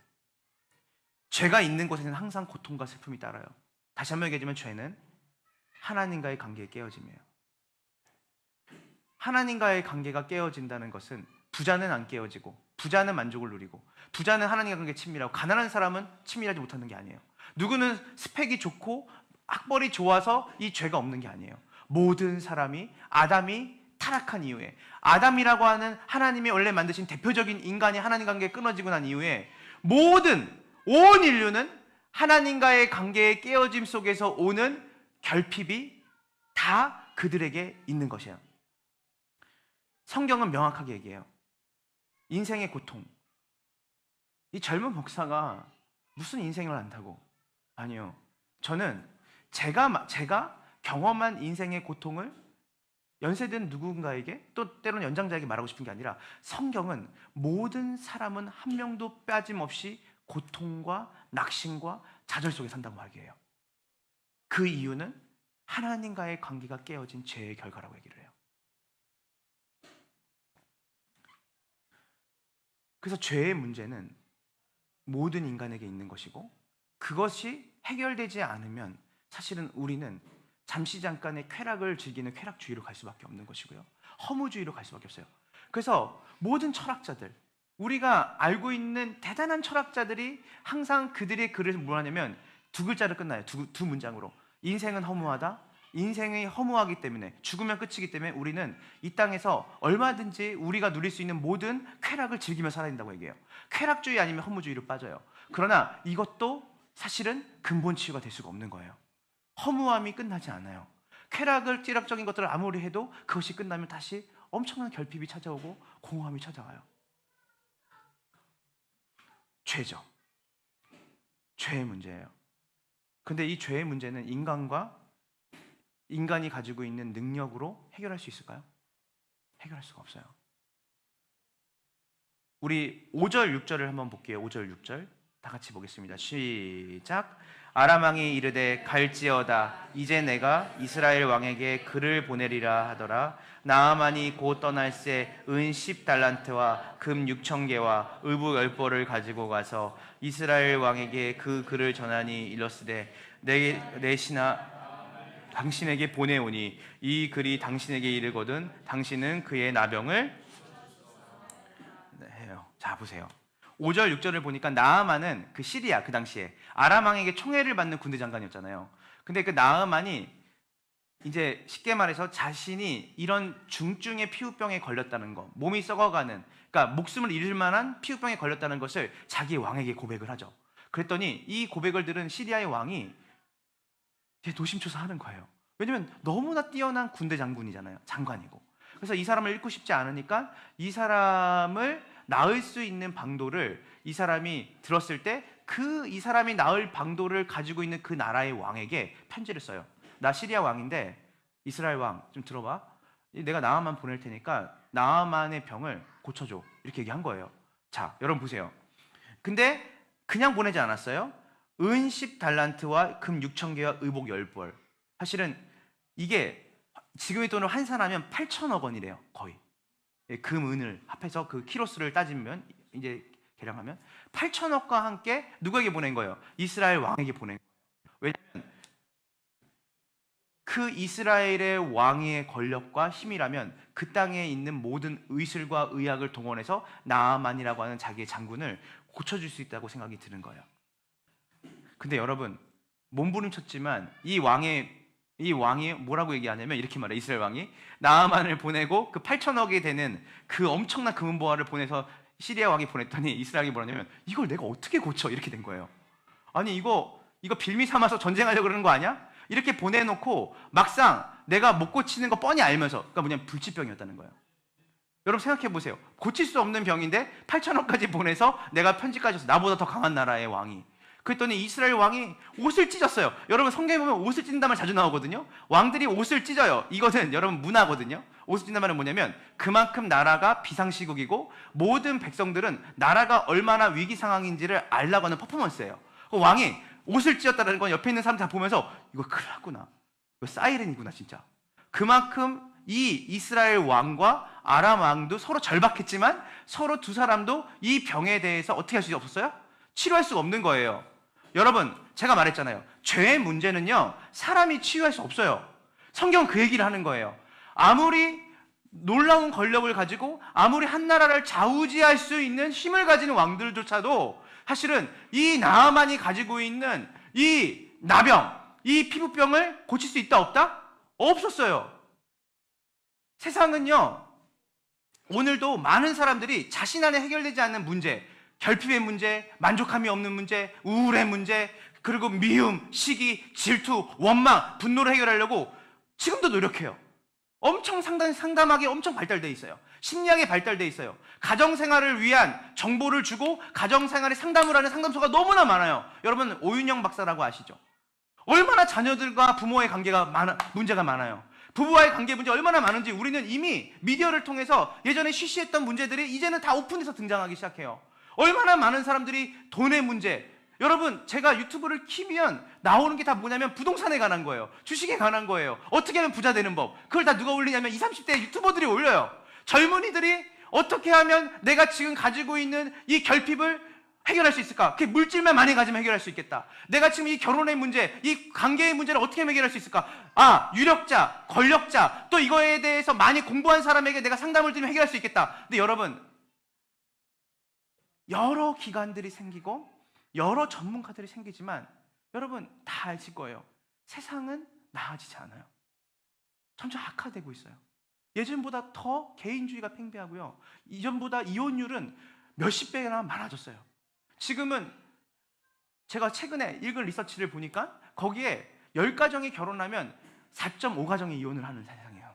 죄가 있는 곳에는 항상 고통과 슬픔이 따라요. 다시 한번 얘기하자면 죄는 하나님과의 관계의 깨어짐이에요. 하나님과의 관계가 깨어진다는 것은 부자는 안 깨어지고 부자는 만족을 누리고 부자는 하나님과 관계 친밀하고 가난한 사람은 친밀하지 못하는 게 아니에요. 누구는 스펙이 좋고 학벌이 좋아서 이 죄가 없는 게 아니에요. 모든 사람이 아담이 타락한 이후에 아담이라고 하는 하나님이 원래 만드신 대표적인 인간이 하나님 관계에 끊어지고 난 이후에 온 인류는 하나님과의 관계의 깨어짐 속에서 오는 결핍이 다 그들에게 있는 것이에요. 성경은 명확하게 얘기해요. 인생의 고통. 이 젊은 목사가 무슨 인생을 안다고? 아니요. 저는 제가 경험한 인생의 고통을 연세든 누군가에게 또 때로는 연장자에게 말하고 싶은 게 아니라 성경은 모든 사람은 한 명도 빠짐없이 고통과 낙심과 좌절 속에 산다고 말해요. 그 이유는 하나님과의 관계가 깨어진 죄의 결과라고 얘기를 해요. 그래서 죄의 문제는 모든 인간에게 있는 것이고 그것이 해결되지 않으면 사실은 우리는 잠깐의 쾌락을 즐기는 쾌락주의로 갈 수밖에 없는 것이고요. 허무주의로 갈 수밖에 없어요. 그래서 모든 철학자들, 우리가 알고 있는 대단한 철학자들이 항상 그들의 글을 뭘 하냐면 두 글자로 끝나요. 두 문장으로. 인생은 허무하다. 인생이 허무하기 때문에 죽으면 끝이기 때문에 우리는 이 땅에서 얼마든지 우리가 누릴 수 있는 모든 쾌락을 즐기며 살아야 된다고 얘기해요. 쾌락주의 아니면 허무주의로 빠져요. 그러나 이것도 사실은 근본 치유가 될 수가 없는 거예요. 허무함이 끝나지 않아요. 쾌락을 찌락적인 것들을 아무리 해도 그것이 끝나면 다시 엄청난 결핍이 찾아오고 공허함이 찾아와요. 죄죠. 죄의 문제예요. 근데 이 죄의 문제는 인간이 가지고 있는 능력으로 해결할 수 있을까요? 해결할 수가 없어요. 우리 5절, 6절을 한번 볼게요. 5절, 6절 다 같이 보겠습니다. 시작. 아람 왕이 이르되 갈지어다 이제 내가 이스라엘 왕에게 글을 보내리라 하더라. 나아만이 곧 떠날새 은 10달란트와 금 6,000개와 의복 10벌을 가지고 가서 이스라엘 왕에게 그 글을 전하니 일렀으되 내 신하 당신에게 보내오니 이 글이 당신에게 이르거든 당신은 그의 나병을 해요. 자 보세요. 5절 6절을 보니까 나아만은 그 시리아 그 당시에 아람 왕에게 총애를 받는 군대 장관이었잖아요. 근데 그 나아만이 이제 쉽게 말해서 자신이 이런 중증의 피부병에 걸렸다는 거, 몸이 썩어가는, 그러니까 목숨을 잃을 만한 피부병에 걸렸다는 것을 자기 왕에게 고백을 하죠. 그랬더니 이 고백을 들은 시리아의 왕이 되게 노심초사하는 거예요. 왜냐면 너무나 뛰어난 군대 장군이잖아요. 장관이고. 그래서 이 사람을 잃고 싶지 않으니까 이 사람을 낳을 수 있는 방도를 이 사람이 들었을 때 이 사람이 낳을 방도를 가지고 있는 그 나라의 왕에게 편지를 써요. 나 시리아 왕인데 이스라엘 왕 좀 들어봐. 내가 나아만 보낼 테니까 나아만의 병을 고쳐줘. 이렇게 얘기한 거예요. 자, 여러분 보세요. 근데 그냥 보내지 않았어요. 은 10달란트와 금 6,000개와 의복 10벌. 사실은 이게 지금의 돈으로 환산하면 8천억 원이래요. 거의. 금, 은을 합해서 그 키로수를 따지면 이제 계량하면 8천억과 함께 누구에게 보낸 거예요? 이스라엘 왕에게 보낸 거예요. 왜냐하면 그 이스라엘의 왕의 권력과 힘이라면 그 땅에 있는 모든 의술과 의학을 동원해서 나아만이라고 하는 자기의 장군을 고쳐줄 수 있다고 생각이 드는 거예요. 근데 여러분, 몸부림쳤지만 이 왕이 뭐라고 얘기하냐면 이렇게 말해. 이스라엘 왕이 나아만을 보내고 그 8천억이 되는 그 엄청난 금은보화를 보내서 시리아 왕이 보냈더니 이스라엘이 뭐라냐면 이걸 내가 어떻게 고쳐? 이렇게 된 거예요. 아니 이거 빌미 삼아서 전쟁하려고 그러는 거 아니야? 이렇게 보내놓고 막상 내가 못 고치는 거 뻔히 알면서, 그러니까 뭐냐면 불치병이었다는 거예요. 여러분 생각해 보세요. 고칠 수 없는 병인데 8천억까지 보내서 내가 편지까지 써서 나보다 더 강한 나라의 왕이. 그랬더니 이스라엘 왕이 옷을 찢었어요. 여러분 성경에 보면 옷을 찢는단 말 자주 나오거든요. 왕들이 옷을 찢어요. 이거는 여러분 문화거든요. 옷을 찢는 말은 뭐냐면 그만큼 나라가 비상시국이고 모든 백성들은 나라가 얼마나 위기 상황인지를 알라고 하는 퍼포먼스예요. 왕이 옷을 찢었다는 건 옆에 있는 사람들 다 보면서 이거 큰일 났구나. 이거 사이렌이구나 진짜. 그만큼 이 이스라엘 왕과 아람 왕도 서로 절박했지만 서로 두 사람도 이 병에 대해서 어떻게 할 수 없었어요? 치료할 수가 없는 거예요. 여러분 제가 말했잖아요. 죄의 문제는요 사람이 치유할 수 없어요. 성경은 그 얘기를 하는 거예요. 아무리 놀라운 권력을 가지고 아무리 한 나라를 좌우지할 수 있는 힘을 가진 왕들조차도 사실은 이 나아만이 가지고 있는 이 나병, 이 피부병을 고칠 수 있다 없다? 없었어요. 세상은요 오늘도 많은 사람들이 자신 안에 해결되지 않는 문제, 결핍의 문제, 만족함이 없는 문제, 우울의 문제, 그리고 미움, 시기, 질투, 원망, 분노를 해결하려고 지금도 노력해요. 엄청 상담하기 엄청 발달되어 있어요. 심리학이 발달되어 있어요. 가정생활을 위한 정보를 주고 가정생활에 상담을 하는 상담소가 너무나 많아요. 여러분 오윤영 박사라고 아시죠? 얼마나 자녀들과 부모의 관계가 문제가 많아요. 부부와의 관계 문제 얼마나 많은지 우리는 이미 미디어를 통해서 예전에 쉬쉬했던 문제들이 이제는 다 오픈해서 등장하기 시작해요. 얼마나 많은 사람들이 돈의 문제, 여러분 제가 유튜브를 키면 나오는 게 다 뭐냐면 부동산에 관한 거예요. 주식에 관한 거예요. 어떻게 하면 부자 되는 법. 그걸 다 누가 올리냐면 20, 30대 유튜버들이 올려요. 젊은이들이 어떻게 하면 내가 지금 가지고 있는 이 결핍을 해결할 수 있을까? 그 물질만 많이 가지면 해결할 수 있겠다. 내가 지금 이 결혼의 문제, 이 관계의 문제를 어떻게 하면 해결할 수 있을까? 유력자, 권력자, 또 이거에 대해서 많이 공부한 사람에게 내가 상담을 드리면 해결할 수 있겠다. 근데 여러분 여러 기관들이 생기고 여러 전문가들이 생기지만 여러분 다 아실 거예요. 세상은 나아지지 않아요. 점점 악화되고 있어요. 예전보다 더 개인주의가 팽배하고요. 이전보다 이혼율은 몇십 배나 많아졌어요. 지금은 제가 최근에 읽은 리서치를 보니까 거기에 10가정이 결혼하면 4.5가정이 이혼을 하는 세상이에요.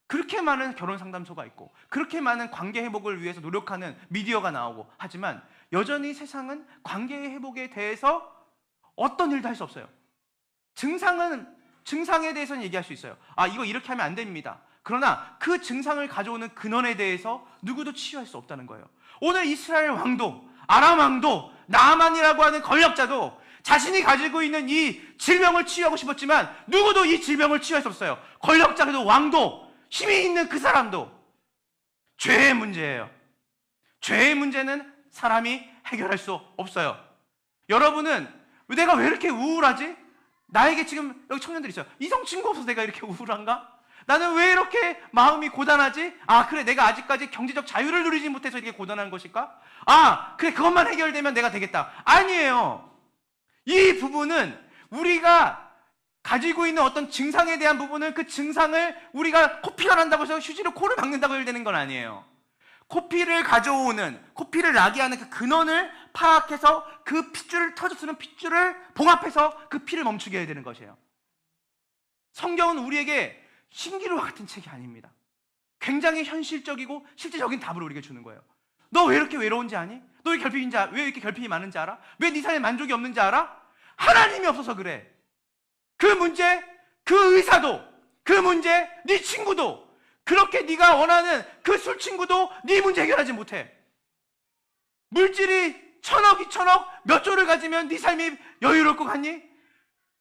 그렇게 많은 결혼 상담소가 있고 그렇게 많은 관계 회복을 위해서 노력하는 미디어가 나오고 하지만 여전히 세상은 관계 회복에 대해서 어떤 일도 할 수 없어요. 증상에 대해서는 얘기할 수 있어요. 이거 이렇게 하면 안 됩니다. 그러나 그 증상을 가져오는 근원에 대해서 누구도 치유할 수 없다는 거예요. 오늘 이스라엘 왕도 아람 왕도 나아만이라고 하는 권력자도 자신이 가지고 있는 이 질병을 치유하고 싶었지만 누구도 이 질병을 치유할 수 없어요. 권력자도 왕도 힘이 있는 그 사람도. 죄의 문제예요. 죄의 문제는 사람이 해결할 수 없어요. 여러분은 내가 왜 이렇게 우울하지? 나에게 지금 여기 청년들 있어요. 이성 친구 없어서 내가 이렇게 우울한가? 나는 왜 이렇게 마음이 고단하지? 그래 내가 아직까지 경제적 자유를 누리지 못해서 이렇게 고단한 것일까? 그래 그것만 해결되면 내가 되겠다. 아니에요. 이 부분은 우리가 가지고 있는 어떤 증상에 대한 부분은 그 증상을 우리가 코피가 난다고 해서 휴지로 코를 막는다고 해야 되는 건 아니에요. 코피를 가져오는, 코피를 나게 하는 그 근원을 파악해서 그 핏줄을 터져쓰는 핏줄을 봉합해서 그 피를 멈추게 해야 되는 것이에요. 성경은 우리에게 신기루와 같은 책이 아닙니다. 굉장히 현실적이고 실제적인 답을 우리에게 주는 거예요. 너 왜 이렇게 외로운지 아니? 너 왜 이렇게 결핍이 많은지 알아? 왜 네 삶에 만족이 없는지 알아? 하나님이 없어서 그래. 그 문제, 그 의사도, 그 문제, 네 친구도, 그렇게 네가 원하는 그 술 친구도 네 문제 해결하지 못해. 물질이 1,000억, 2,000억, 몇 조를 가지면 네 삶이 여유로울 것 같니?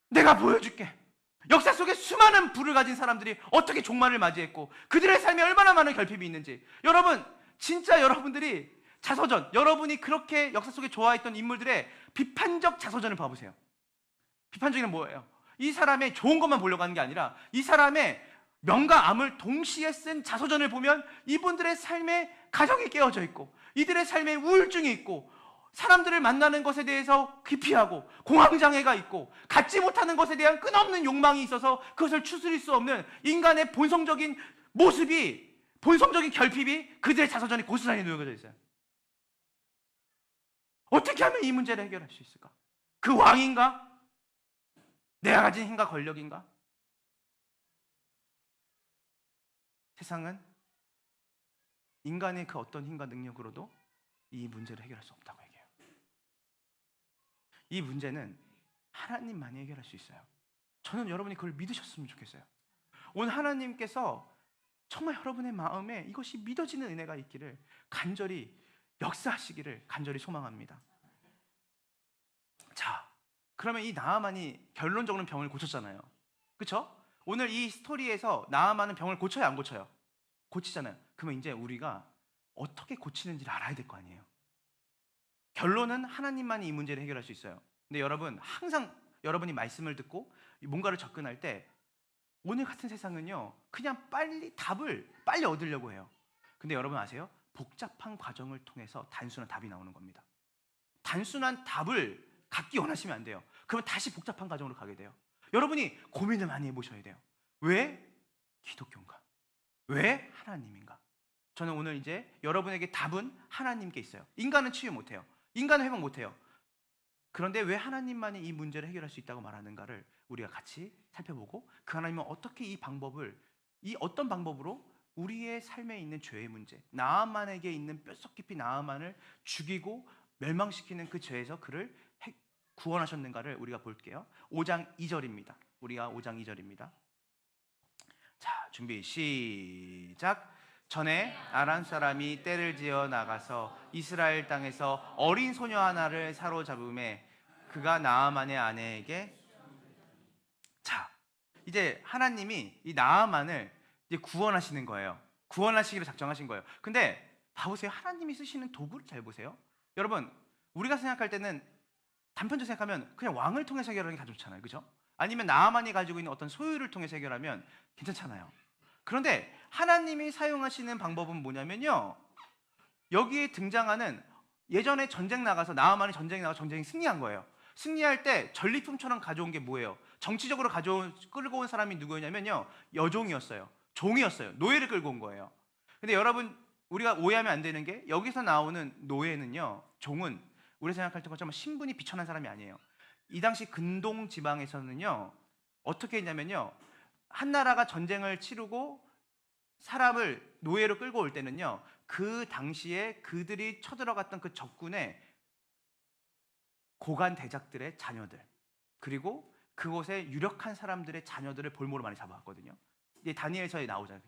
내가 보여줄게. 역사 속에 수많은 부를 가진 사람들이 어떻게 종말을 맞이했고 그들의 삶에 얼마나 많은 결핍이 있는지. 여러분, 진짜 여러분들이 자서전, 여러분이 그렇게 역사 속에 좋아했던 인물들의 비판적 자서전을 봐보세요. 비판적인 뭐예요? 이 사람의 좋은 것만 보려고 하는 게 아니라 이 사람의 명과 암을 동시에 쓴 자서전을 보면 이분들의 삶에 가정이 깨어져 있고 이들의 삶에 우울증이 있고 사람들을 만나는 것에 대해서 기피하고 공황장애가 있고 갖지 못하는 것에 대한 끝없는 욕망이 있어서 그것을 추스릴 수 없는 인간의 본성적인 모습이, 본성적인 결핍이 그들의 자서전에 고스란히 놓여져 있어요. 어떻게 하면 이 문제를 해결할 수 있을까? 그 왕인가? 내가 가진 힘과 권력인가? 세상은 인간의 그 어떤 힘과 능력으로도 이 문제를 해결할 수 없다고 얘기해요. 이 문제는 하나님만이 해결할 수 있어요. 저는 여러분이 그걸 믿으셨으면 좋겠어요. 오늘 하나님께서 정말 여러분의 마음에 이것이 믿어지는 은혜가 있기를 간절히 역사하시기를 간절히 소망합니다. 자, 그러면 이 나아만이 결론적으로는 병을 고쳤잖아요. 그렇죠? 오늘 이 스토리에서 나아만은 병을 고쳐요, 안 고쳐요? 고치잖아요. 그러면 이제 우리가 어떻게 고치는지를 알아야 될 거 아니에요. 결론은 하나님만이 이 문제를 해결할 수 있어요. 근데 여러분, 항상 여러분이 말씀을 듣고 뭔가를 접근할 때 오늘 같은 세상은요, 그냥 답을 빨리 얻으려고 해요. 근데 여러분 아세요? 복잡한 과정을 통해서 단순한 답이 나오는 겁니다. 단순한 답을 갖기 원하시면 안 돼요. 그러면 다시 복잡한 과정으로 가게 돼요. 여러분이 고민을 많이 해보셔야 돼요. 왜 기독교인가? 왜 하나님인가? 저는 오늘 이제 여러분에게 답은 하나님께 있어요. 인간은 치유 못해요. 인간은 회복 못해요. 그런데 왜 하나님만이 이 문제를 해결할 수 있다고 말하는가를 우리가 같이 살펴보고 그 하나님은 어떻게 이 어떤 방법으로 우리의 삶에 있는 죄의 문제, 나아만에게 있는 뼛속 깊이 나아만을 죽이고 멸망시키는 그 죄에서 그를 구원하셨는가를 우리가 볼게요. 5장 2절입니다. 우리가 5장 2절입니다. 자, 준비 시작. 전에 아람 사람이 떼를 지어 나가서 이스라엘 땅에서 어린 소녀 하나를 사로잡음에 그가 나아만의 아내에게, 자, 이제 하나님이 이 나아만을 이제 구원하시는 거예요. 구원하시기로 작정하신 거예요. 근데 봐보세요. 하나님이 쓰시는 도구를 잘 보세요. 여러분, 우리가 생각할 때는 단편적으로 생각하면 그냥 왕을 통해서 해결하는 게 다 좋잖아요. 그죠? 아니면 나아만이 가지고 있는 어떤 소유를 통해서 해결하면 괜찮잖아요. 그런데 하나님이 사용하시는 방법은 뭐냐면요, 여기에 등장하는, 예전에 전쟁 나가서 나아만이 전쟁에 나가서 전쟁에 승리한 거예요. 승리할 때 전리품처럼 가져온 게 뭐예요? 정치적으로 끌고 온 사람이 누구였냐면요, 여종이었어요. 종이었어요. 노예를 끌고 온 거예요. 근데 여러분, 우리가 오해하면 안 되는 게 여기서 나오는 노예는요, 종은 우리 생각할 때 것처럼 신분이 비천한 사람이 아니에요. 이 당시 근동 지방에서는요, 어떻게 했냐면요, 한 나라가 전쟁을 치르고 사람을 노예로 끌고 올 때는요, 그 당시에 그들이 쳐들어갔던 그 적군의 고관 대작들의 자녀들, 그리고 그곳에 유력한 사람들의 자녀들을 볼모로 많이 잡아왔거든요. 이제 다니엘서에 나오잖아요.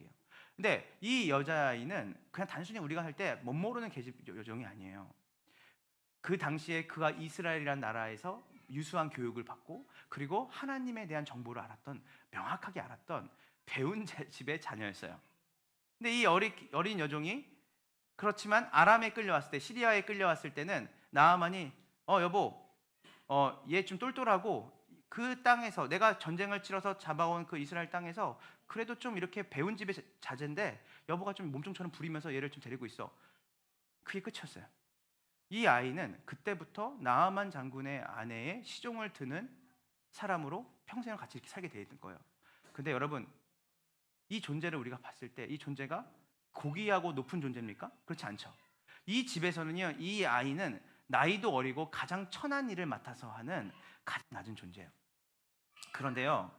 근데 이 여자아이는 그냥 단순히 우리가 할 때 못 모르는 계집 여종이 아니에요. 그 당시에 그가 이스라엘이라는 나라에서 유수한 교육을 받고 그리고 하나님에 대한 정보를 명확하게 알았던 배운 집의 자녀였어요. 근데 이 어린 여종이, 그렇지만 아람에 끌려왔을 때, 시리아에 끌려왔을 때는 나아만이 여보, 얘 좀 똘똘하고 그 땅에서 내가 전쟁을 치러서 잡아온 그 이스라엘 땅에서 그래도 좀 이렇게 배운 집의 자제인데 여보가 좀 몸종처럼 부리면서 얘를 좀 데리고 있어. 그게 끝이었어요. 이 아이는 그때부터 나아만 장군의 아내의 시종을 드는 사람으로 평생을 같이 이렇게 살게 돼 있는 거예요. 근데 여러분, 이 존재를 우리가 봤을 때 이 존재가 고귀하고 높은 존재입니까? 그렇지 않죠. 이 집에서는요, 이 아이는 나이도 어리고 가장 천한 일을 맡아서 하는 가장 낮은 존재예요. 그런데요,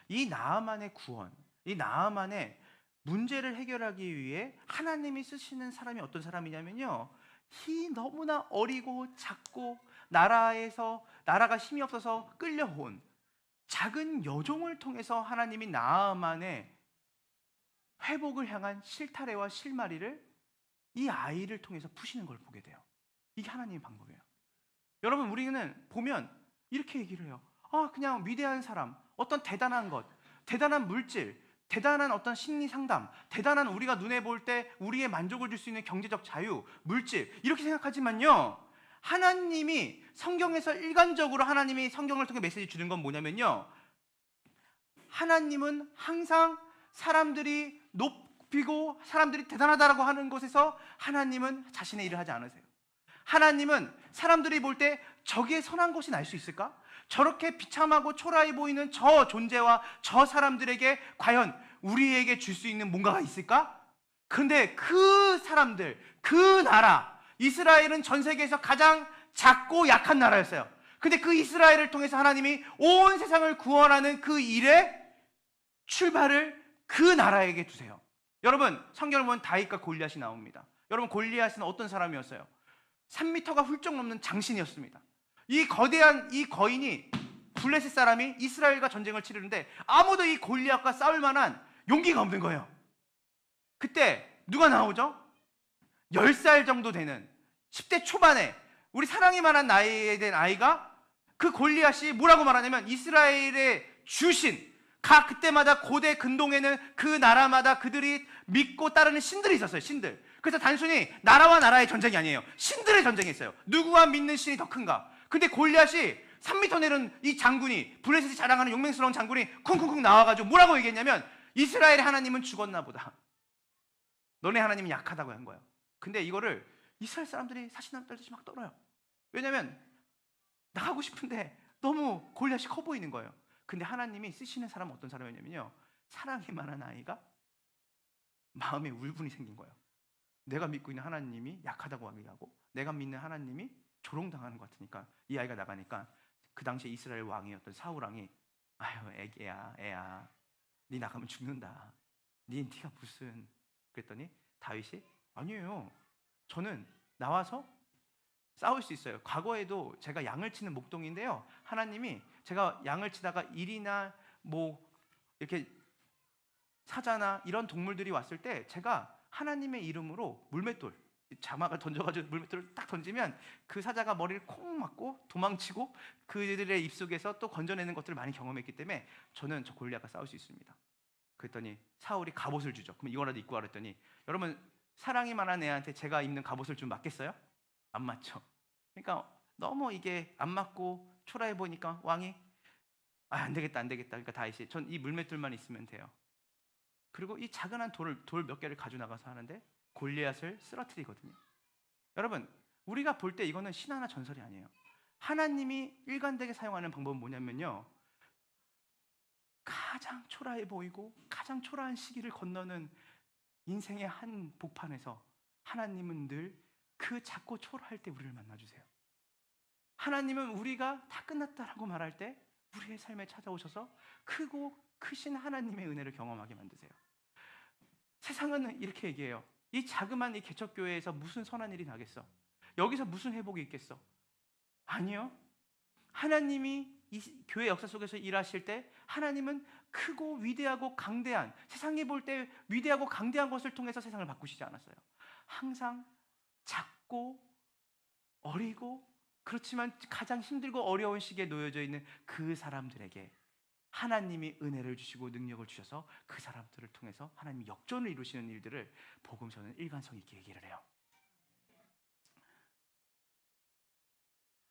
이 나아만의 구원, 이 나아만의 문제를 해결하기 위해 하나님이 쓰시는 사람이 어떤 사람이냐면요, 이 너무나 어리고 작고 나라가 힘이 없어서 끌려온 작은 여종을 통해서 하나님이 나아만의 회복을 향한 실타래와 실마리를 이 아이를 통해서 푸시는 걸 보게 돼요. 이게 하나님의 방법이에요. 여러분, 우리는 보면 이렇게 얘기를 해요. 그냥 위대한 사람, 어떤 대단한 것, 대단한 물질, 대단한 어떤 심리 상담, 대단한 우리가 눈에 볼 때 우리의 만족을 줄 수 있는 경제적 자유, 물질, 이렇게 생각하지만요, 하나님이 성경에서 일관적으로 하나님이 성경을 통해 메시지 주는 건 뭐냐면요, 하나님은 항상 사람들이 높이고 사람들이 대단하다라고 하는 곳에서 하나님은 자신의 일을 하지 않으세요. 하나님은 사람들이 볼 때 저기에 선한 것이 날 수 있을까? 저렇게 비참하고 초라해 보이는 저 존재와 저 사람들에게 과연 우리에게 줄 수 있는 뭔가가 있을까? 근데 그 사람들, 그 나라, 이스라엘은 전 세계에서 가장 작고 약한 나라였어요. 근데 그 이스라엘을 통해서 하나님이 온 세상을 구원하는 그 일의 출발을 그 나라에게 두세요. 여러분, 성경을 보면 다윗과 골리앗이 나옵니다. 여러분, 골리앗은 어떤 사람이었어요? 3m가 훌쩍 넘는 장신이었습니다. 이 거대한 이 거인이, 블레셋 사람이 이스라엘과 전쟁을 치르는데 아무도 이 골리앗과 싸울 만한 용기가 없는 거예요. 그때 누가 나오죠? 10살 정도 되는 10대 초반에 우리 사랑이 만한 나이에 된 아이가, 그 골리앗이 뭐라고 말하냐면, 이스라엘의 주신, 각 그때마다 고대 근동에는 그 나라마다 그들이 믿고 따르는 신들이 있었어요. 신들. 그래서 단순히 나라와 나라의 전쟁이 아니에요. 신들의 전쟁이 있어요. 누구와 믿는 신이 더 큰가? 근데 골리앗이 3m 내는 이 장군이, 블레셋이 자랑하는 용맹스러운 장군이 쿵쿵쿵 나와가지고 뭐라고 얘기했냐면, 이스라엘의 하나님은 죽었나 보다. 너네 하나님은 약하다고 한 거예요. 근데 이거를 이스라엘 사람들이 사신남 떨듯이 막 떨어요. 왜냐면 나가고 싶은데 너무 골리앗이 커 보이는 거예요. 근데 하나님이 쓰시는 사람은 어떤 사람이냐면요, 사랑이 많은 아이가 마음에 울분이 생긴 거예요. 내가 믿고 있는 하나님이 약하다고 얘기하고 내가 믿는 하나님이 조롱당하는 것 같으니까 이 아이가 나가니까, 그 당시에 이스라엘 왕이었던 사울 왕이, 아유 애야 네 나가면 죽는다. 네가 무슨. 그랬더니 다윗이, 아니에요, 저는 나와서 싸울 수 있어요. 과거에도 제가 양을 치는 목동인데요, 하나님이 제가 양을 치다가 일이나 뭐 이렇게 사자나 이런 동물들이 왔을 때 제가 하나님의 이름으로 물맷돌, 자막을 던져가지고 물맷돌을 딱 던지면 그 사자가 머리를 콩 맞고 도망치고 그들의 입속에서 또 건져내는 것들을 많이 경험했기 때문에 저는 저 골리앗과 싸울 수 있습니다. 그랬더니 사울이 갑옷을 주죠. 그럼 이거라도 입고 와라 했더니, 여러분, 사랑이 많은 애한테 제가 입는 갑옷을 좀 맞겠어요? 안 맞죠. 그러니까 너무 이게 안 맞고 초라해 보니까 왕이, 안 되겠다. 그러니까 다윗이, 전 이 물맷돌만 있으면 돼요. 그리고 이 작은 한 돌 몇 개를 가져 나가서 하는데 골리앗을 쓰러뜨리거든요. 여러분, 우리가 볼 때 이거는 신화나 전설이 아니에요. 하나님이 일관되게 사용하는 방법은 뭐냐면요, 가장 초라해 보이고 가장 초라한 시기를 건너는 인생의 한 복판에서 하나님은 늘 그 작고 초라할 때 우리를 만나주세요. 하나님은 우리가 다 끝났다라고 말할 때 우리의 삶에 찾아오셔서 크고 크신 하나님의 은혜를 경험하게 만드세요. 세상은 이렇게 얘기해요. 이 자그마한 이 개척교회에서 무슨 선한 일이 나겠어? 여기서 무슨 회복이 있겠어? 아니요. 하나님이 이 교회 역사 속에서 일하실 때 하나님은 크고 위대하고 강대한, 세상이 볼 때 위대하고 강대한 것을 통해서 세상을 바꾸시지 않았어요. 항상 작고 어리고 그렇지만 가장 힘들고 어려운 시기에 놓여져 있는 그 사람들에게 하나님이 은혜를 주시고 능력을 주셔서 그 사람들을 통해서 하나님이 역전을 이루시는 일들을 복음서는 일관성 있게 얘기를 해요.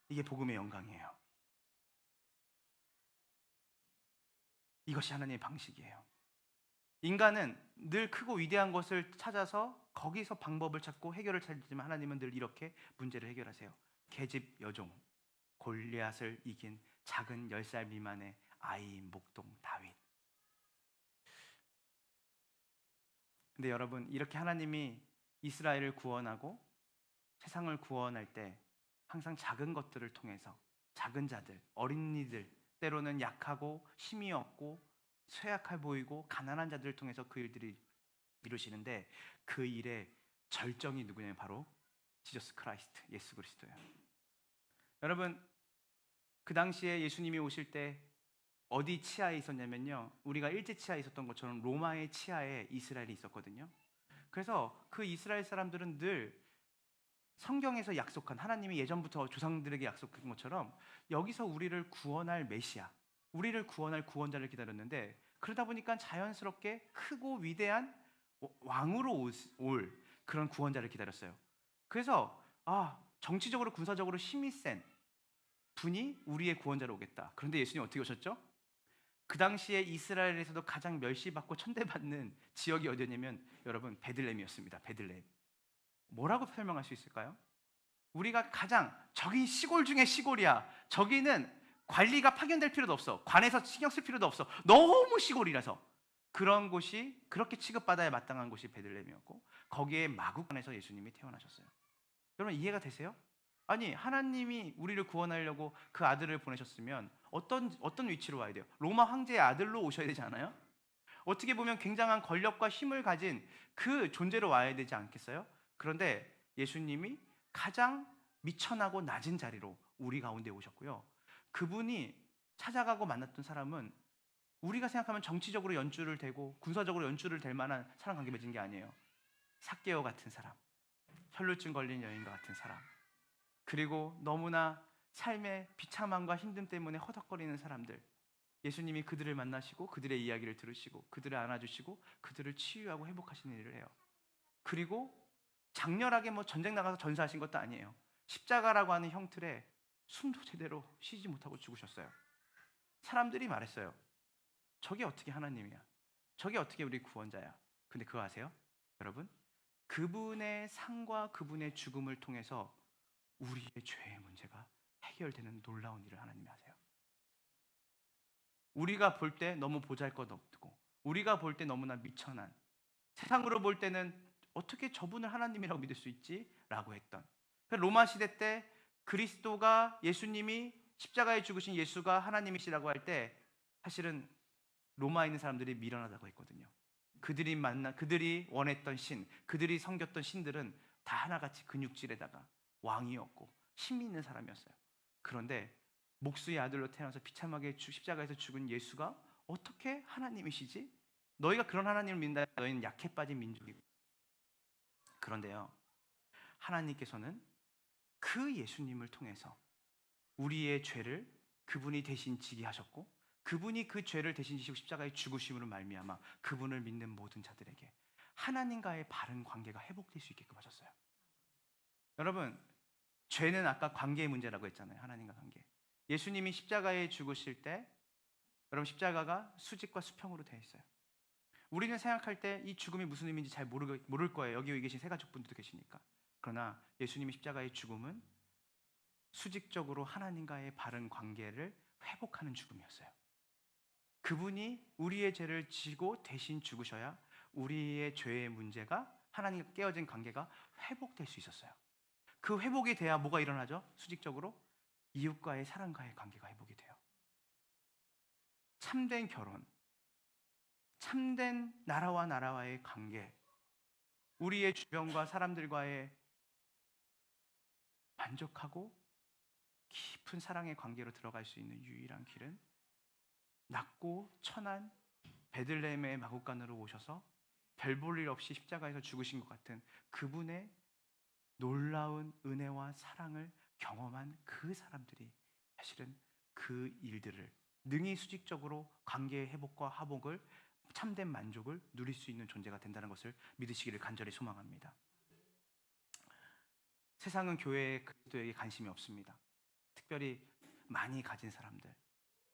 이게 복음의 영광이에요. 이것이 하나님의 방식이에요. 인간은 늘 크고 위대한 것을 찾아서 거기서 방법을 찾고 해결을 찾지만 하나님은 늘 이렇게 문제를 해결하세요. 계집 여종 골리앗을 이긴 작은 10살 미만의 아이인 목동 다윗. 근데 여러분, 이렇게 하나님이 이스라엘을 구원하고 세상을 구원할 때 항상 작은 것들을 통해서, 작은 자들, 어린이들, 때로는 약하고 힘이 없고 쇠약해 보이고 가난한 자들을 통해서 그 일들이 이루시는데, 그 일의 절정이 누구냐면 바로 지저스 크라이스트, 예수 그리스도예요. 여러분, 그 당시에 예수님이 오실 때 어디 치하에 있었냐면요, 우리가 일제 치하에 있었던 것처럼 로마의 치하에 이스라엘이 있었거든요. 그래서 그 이스라엘 사람들은 늘 성경에서 약속한, 하나님이 예전부터 조상들에게 약속한 것처럼 여기서 우리를 구원할 메시아, 우리를 구원할 구원자를 기다렸는데, 그러다 보니까 자연스럽게 크고 위대한 왕으로 올 그런 구원자를 기다렸어요. 그래서 정치적으로 군사적으로 힘이 센 분이 우리의 구원자로 오겠다. 그런데 예수님 어떻게 오셨죠? 그 당시에 이스라엘에서도 가장 멸시받고 천대받는 지역이 어디였냐면 여러분, 베들레헴이었습니다. 베들레헴. 뭐라고 설명할 수 있을까요? 우리가 가장, 저기 시골 중에 시골이야. 저기는 관리가 파견될 필요도 없어. 관에서 신경 쓸 필요도 없어. 너무 시골이라서. 그런 곳이, 그렇게 취급받아야 마땅한 곳이 베들레헴이었고, 거기에 마구간에서 예수님이 태어나셨어요. 여러분, 이해가 되세요? 아니, 하나님이 우리를 구원하려고 그 아들을 보내셨으면 어떤 위치로 와야 돼요? 로마 황제의 아들로 오셔야 되지 않아요? 어떻게 보면 굉장한 권력과 힘을 가진 그 존재로 와야 되지 않겠어요? 그런데 예수님이 가장 미천하고 낮은 자리로 우리 가운데 오셨고요. 그분이 찾아가고 만났던 사람은 우리가 생각하면 정치적으로 연줄을 대고 군사적으로 연줄을 댈 만한 사람 관계 맺은 게 아니에요. 삭개오 같은 사람, 혈루증 걸린 여인과 같은 사람, 그리고 너무나 삶의 비참함과 힘듦 때문에 허덕거리는 사람들, 예수님이 그들을 만나시고 그들의 이야기를 들으시고 그들을 안아주시고 그들을 치유하고 회복하시는 일을 해요. 그리고 장렬하게 전쟁 나가서 전사하신 것도 아니에요. 십자가라고 하는 형틀에 숨도 제대로 쉬지 못하고 죽으셨어요. 사람들이 말했어요. 저게 어떻게 하나님이야? 저게 어떻게 우리 구원자야? 근데 그거 아세요? 여러분, 그분의 상과 그분의 죽음을 통해서 우리의 죄의 문제가 해결되는 놀라운 일을 하나님이 하세요. 우리가 볼 때 너무 보잘것없고, 우리가 볼 때 너무나 미천한, 세상으로 볼 때는 어떻게 저분을 하나님이라고 믿을 수 있지? 라고 했던, 로마 시대 때 그리스도가, 예수님이 십자가에 죽으신 예수가 하나님이시라고 할 때 사실은 로마에 있는 사람들이 미련하다고 했거든요. 그들이 원했던 신, 그들이 섬겼던 신들은 다 하나같이 근육질에다가 왕이었고 힘이 있는 사람이었어요. 그런데 목수의 아들로 태어나서 비참하게 십자가에서 죽은 예수가 어떻게 하나님이시지? 너희가 그런 하나님을 믿는다, 너희는 약해 빠진 민족이고. 그런데요, 하나님께서는 그 예수님을 통해서 우리의 죄를 그분이 대신 지게 하셨고, 그분이 그 죄를 대신 지시고 십자가에 죽으심으로 말미암아 그분을 믿는 모든 자들에게 하나님과의 바른 관계가 회복될 수 있게끔 하셨어요. 여러분, 죄는 아까 관계의 문제라고 했잖아요. 하나님과 관계. 예수님이 십자가에 죽으실 때 여러분, 십자가가 수직과 수평으로 되어 있어요. 우리는 생각할 때 이 죽음이 무슨 의미인지 잘 모를 거예요. 여기 계신 세 가족분들도 계시니까. 그러나 예수님이 십자가의 죽음은 수직적으로 하나님과의 바른 관계를 회복하는 죽음이었어요. 그분이 우리의 죄를 지고 대신 죽으셔야 우리의 죄의 문제가, 하나님과 깨어진 관계가 회복될 수 있었어요. 그 회복이 돼야 뭐가 일어나죠? 수직적으로 이웃과의, 사람과의 관계가 회복이 돼요. 참된 결혼, 참된 나라와 나라와의 관계, 우리의 주변과 사람들과의 만족하고 깊은 사랑의 관계로 들어갈 수 있는 유일한 길은 낮고 천한 베들레헴의 마구간으로 오셔서 별 볼 일 없이 십자가에서 죽으신 것 같은 그분의 놀라운 은혜와 사랑을 경험한 그 사람들이 사실은 그 일들을 능히 수직적으로 관계의 회복과 화복을, 참된 만족을 누릴 수 있는 존재가 된다는 것을 믿으시기를 간절히 소망합니다. 세상은 교회에, 그리스도에게 관심이 없습니다. 특별히 많이 가진 사람들,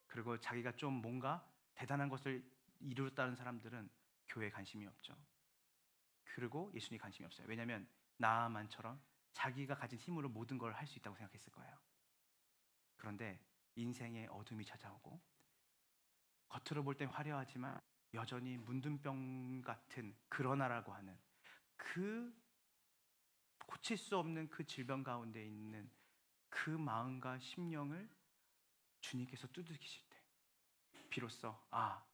그리고 자기가 좀 뭔가 대단한 것을 이루었다는 사람들은 교회에 관심이 없죠. 그리고 예수님이 관심이 없어요. 왜냐하면 나아만처럼 자기가 가진 힘으로 모든 걸 할 수 있다고 생각했을 거예요. 그런데 인생의 어둠이 찾아오고 겉으로 볼 땐 화려하지만 여전히 문둥병 같은 그러나라고 하는 그 고칠 수 없는 그 질병 가운데 있는 그 마음과 심령을 주님께서 두드리실 때 비로소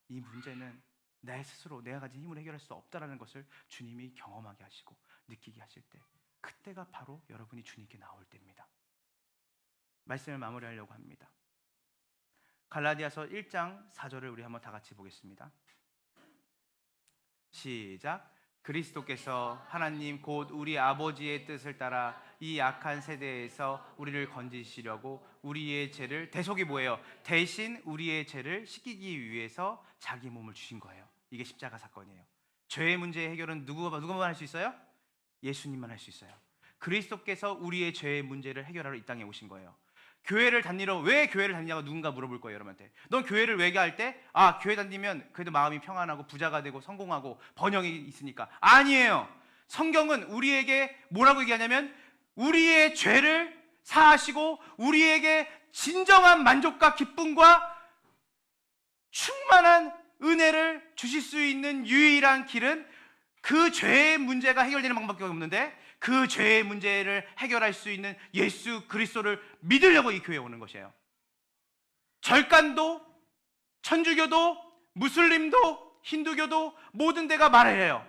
이 문제는 내 스스로 내가 가진 힘으로 해결할 수 없다라는 것을 주님이 경험하게 하시고 느끼게 하실 때, 그때가 바로 여러분이 주님께 나올 때입니다. 말씀을 마무리하려고 합니다. 갈라디아서 1장 4절을 우리 한번 다 같이 보겠습니다. 시작. 그리스도께서 하나님 곧 우리 아버지의 뜻을 따라 이 악한 세대에서 우리를 건지시려고 우리의 죄를, 대속이 뭐예요? 대신 우리의 죄를 씻기기 위해서 자기 몸을 주신 거예요. 이게 십자가 사건이에요. 죄의 문제의 해결은 누구만 할 수 있어요? 예수님만 할 수 있어요. 그리스도께서 우리의 죄의 문제를 해결하러 이 땅에 오신 거예요. 교회를 다니러, 왜 교회를 다니냐고 누군가 물어볼 거예요, 여러분한테. 넌 교회를 왜 갈 때? 교회 다니면 그래도 마음이 평안하고 부자가 되고 성공하고 번영이 있으니까. 아니에요. 성경은 우리에게 뭐라고 얘기하냐면 우리의 죄를 사하시고 우리에게 진정한 만족과 기쁨과 충만한 은혜를 주실 수 있는 유일한 길은 그 죄의 문제가 해결되는 방법밖에 없는데, 그 죄의 문제를 해결할 수 있는 예수 그리스도를 믿으려고 이 교회에 오는 것이에요. 절간도, 천주교도, 무슬림도, 힌두교도 모든 데가 말을 해요.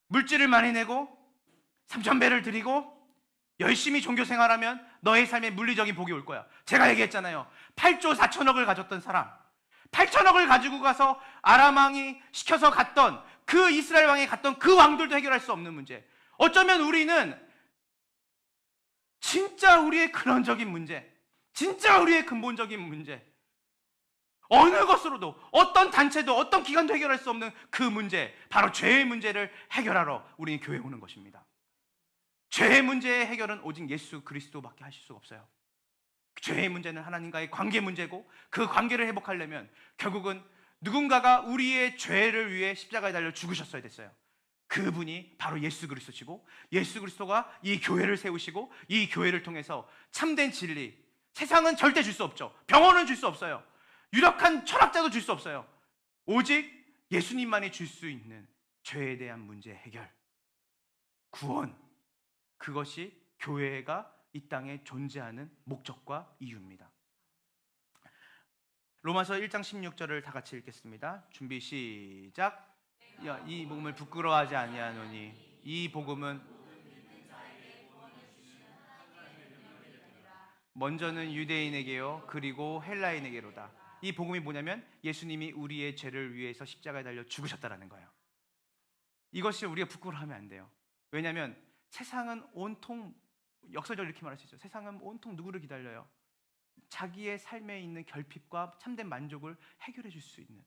물질을 많이 내고 3,000배를 드리고 열심히 종교 생활하면 너의 삶에 물리적인 복이 올 거야. 제가 얘기했잖아요. 8조 4천억을 가졌던 사람, 8천억을 가지고 가서 아람 왕이 시켜서 갔던 그 이스라엘 왕이 갔던 그 왕들도 해결할 수 없는 문제. 어쩌면 우리는 진짜 우리의 근원적인 문제, 진짜 우리의 근본적인 문제, 어느 것으로도, 어떤 단체도, 어떤 기관도 해결할 수 없는 그 문제, 바로 죄의 문제를 해결하러 우리는 교회에 오는 것입니다. 죄의 문제의 해결은 오직 예수 그리스도밖에 하실 수가 없어요. 죄의 문제는 하나님과의 관계 문제고, 그 관계를 회복하려면 결국은 누군가가 우리의 죄를 위해 십자가에 달려 죽으셨어야 됐어요. 그분이 바로 예수 그리스도시고, 예수 그리스도가 이 교회를 세우시고 이 교회를 통해서 참된 진리, 세상은 절대 줄 수 없죠. 병원은 줄 수 없어요. 유력한 철학자도 줄 수 없어요. 오직 예수님만이 줄 수 있는 죄에 대한 문제 해결, 구원, 그것이 교회가 이 땅에 존재하는 목적과 이유입니다. 로마서 1장 16절을 다 같이 읽겠습니다. 준비 시작. 이 복음을 부끄러워하지 아니하노니 이 복음은 먼저는 유대인에게요 그리고 헬라인에게로다. 이 복음이 뭐냐면 예수님이 우리의 죄를 위해서 십자가에 달려 죽으셨다라는 거예요. 이것이 우리가 부끄러워하면 안 돼요. 왜냐하면 세상은 온통, 역설적으로 이렇게 말할 수 있어요. 세상은 온통 누구를 기다려요? 자기의 삶에 있는 결핍과 참된 만족을 해결해 줄 수 있는,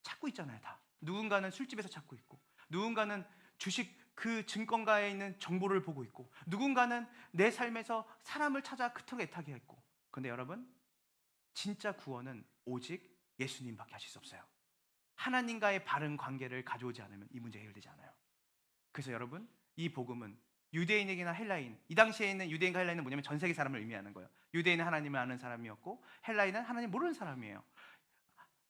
찾고 있잖아요. 다. 누군가는 술집에서 찾고 있고, 누군가는 주식 그 증권가에 있는 정보를 보고 있고, 누군가는 내 삶에서 사람을 찾아 그토록 애타게 했고. 그런데 여러분, 진짜 구원은 오직 예수님밖에 하실 수 없어요. 하나님과의 바른 관계를 가져오지 않으면 이 문제 해결되지 않아요. 그래서 여러분, 이 복음은 유대인에게나 헬라인, 이 당시에 있는 유대인과 헬라인은 뭐냐면 전 세계 사람을 의미하는 거예요. 유대인은 하나님을 아는 사람이었고 헬라인은 하나님 모르는 사람이에요.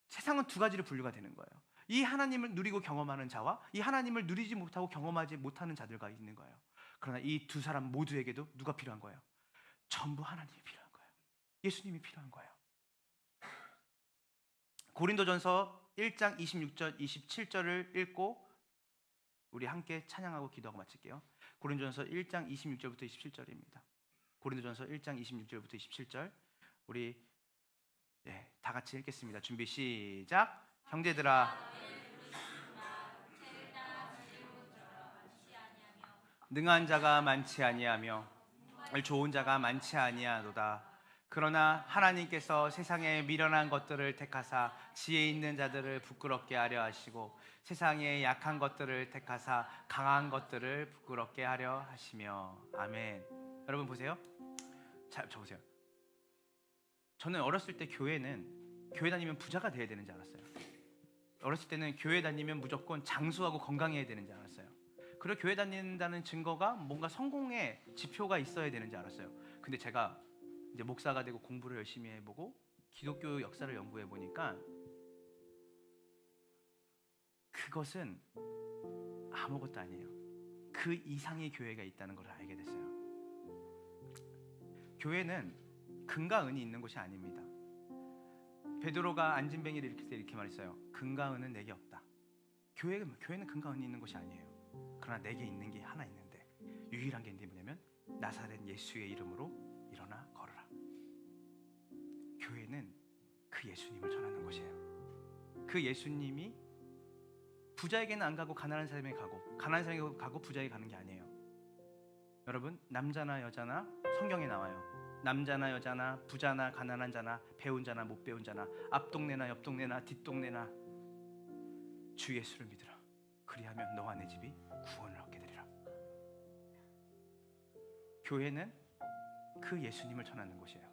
세상은 두 가지로 분류가 되는 거예요. 이 하나님을 누리고 경험하는 자와 이 하나님을 누리지 못하고 경험하지 못하는 자들과 있는 거예요. 그러나 이 두 사람 모두에게도 누가 필요한 거예요? 전부 하나님이 필요한 거예요. 예수님이 필요한 거예요. 고린도전서 1장 26절 27절을 읽고 우리 함께 찬양하고 기도하고 마칠게요. 고린도전서 1장 26절부터 27절입니다. 고린도전서 1장 26절부터 27절 우리 다 같이 읽겠습니다. 준비 시작. 형제들아, 능한 자가 많지 아니하며 좋은 자가 많지 아니하도다. 그러나 하나님께서 세상에 미련한 것들을 택하사 지혜 있는 자들을 부끄럽게 하려 하시고 세상에 약한 것들을 택하사 강한 것들을 부끄럽게 하려 하시며. 아멘. 여러분 보세요. 자, 저 보세요. 저는 어렸을 때 교회 다니면 부자가 돼야 되는 줄 알았어요. 어렸을 때는 교회 다니면 무조건 장수하고 건강해야 되는 줄 알았어요. 그리고 교회 다닌다는 증거가 뭔가 성공의 지표가 있어야 되는 줄 알았어요. 근데 제가 이제 목사가 되고 공부를 열심히 해보고 기독교 역사를 연구해 보니까 그것은 아무것도 아니에요. 그 이상의 교회가 있다는 걸 알게 됐어요. 교회는 금과 은이 있는 곳이 아닙니다. 베드로가 안진뱅이를 일으킬 때 이렇게 말했어요. 금과 은은 내게 없다. 교회는 금과 은이 있는 곳이 아니에요. 그러나 내게 있는 게 하나 있는데, 유일한 게 뭐냐면 나사렛 예수의 이름으로 일어나 걸어라. 교회는 그 예수님을 전하는 곳이에요. 그 예수님이 부자에게는 안 가고 가난한 사람에게 가고, 가난한 사람에게 가고 부자에게 가는 게 아니에요. 여러분, 남자나 여자나 성경에 나와요. 남자나 여자나 부자나 가난한 자나 배운 자나 못 배운 자나 앞동네나 옆동네나 뒷동네나 주 예수를 믿으라. 그리하면 너와 내 집이 구원을 얻게 되리라. 교회는 그 예수님을 전하는 곳이에요.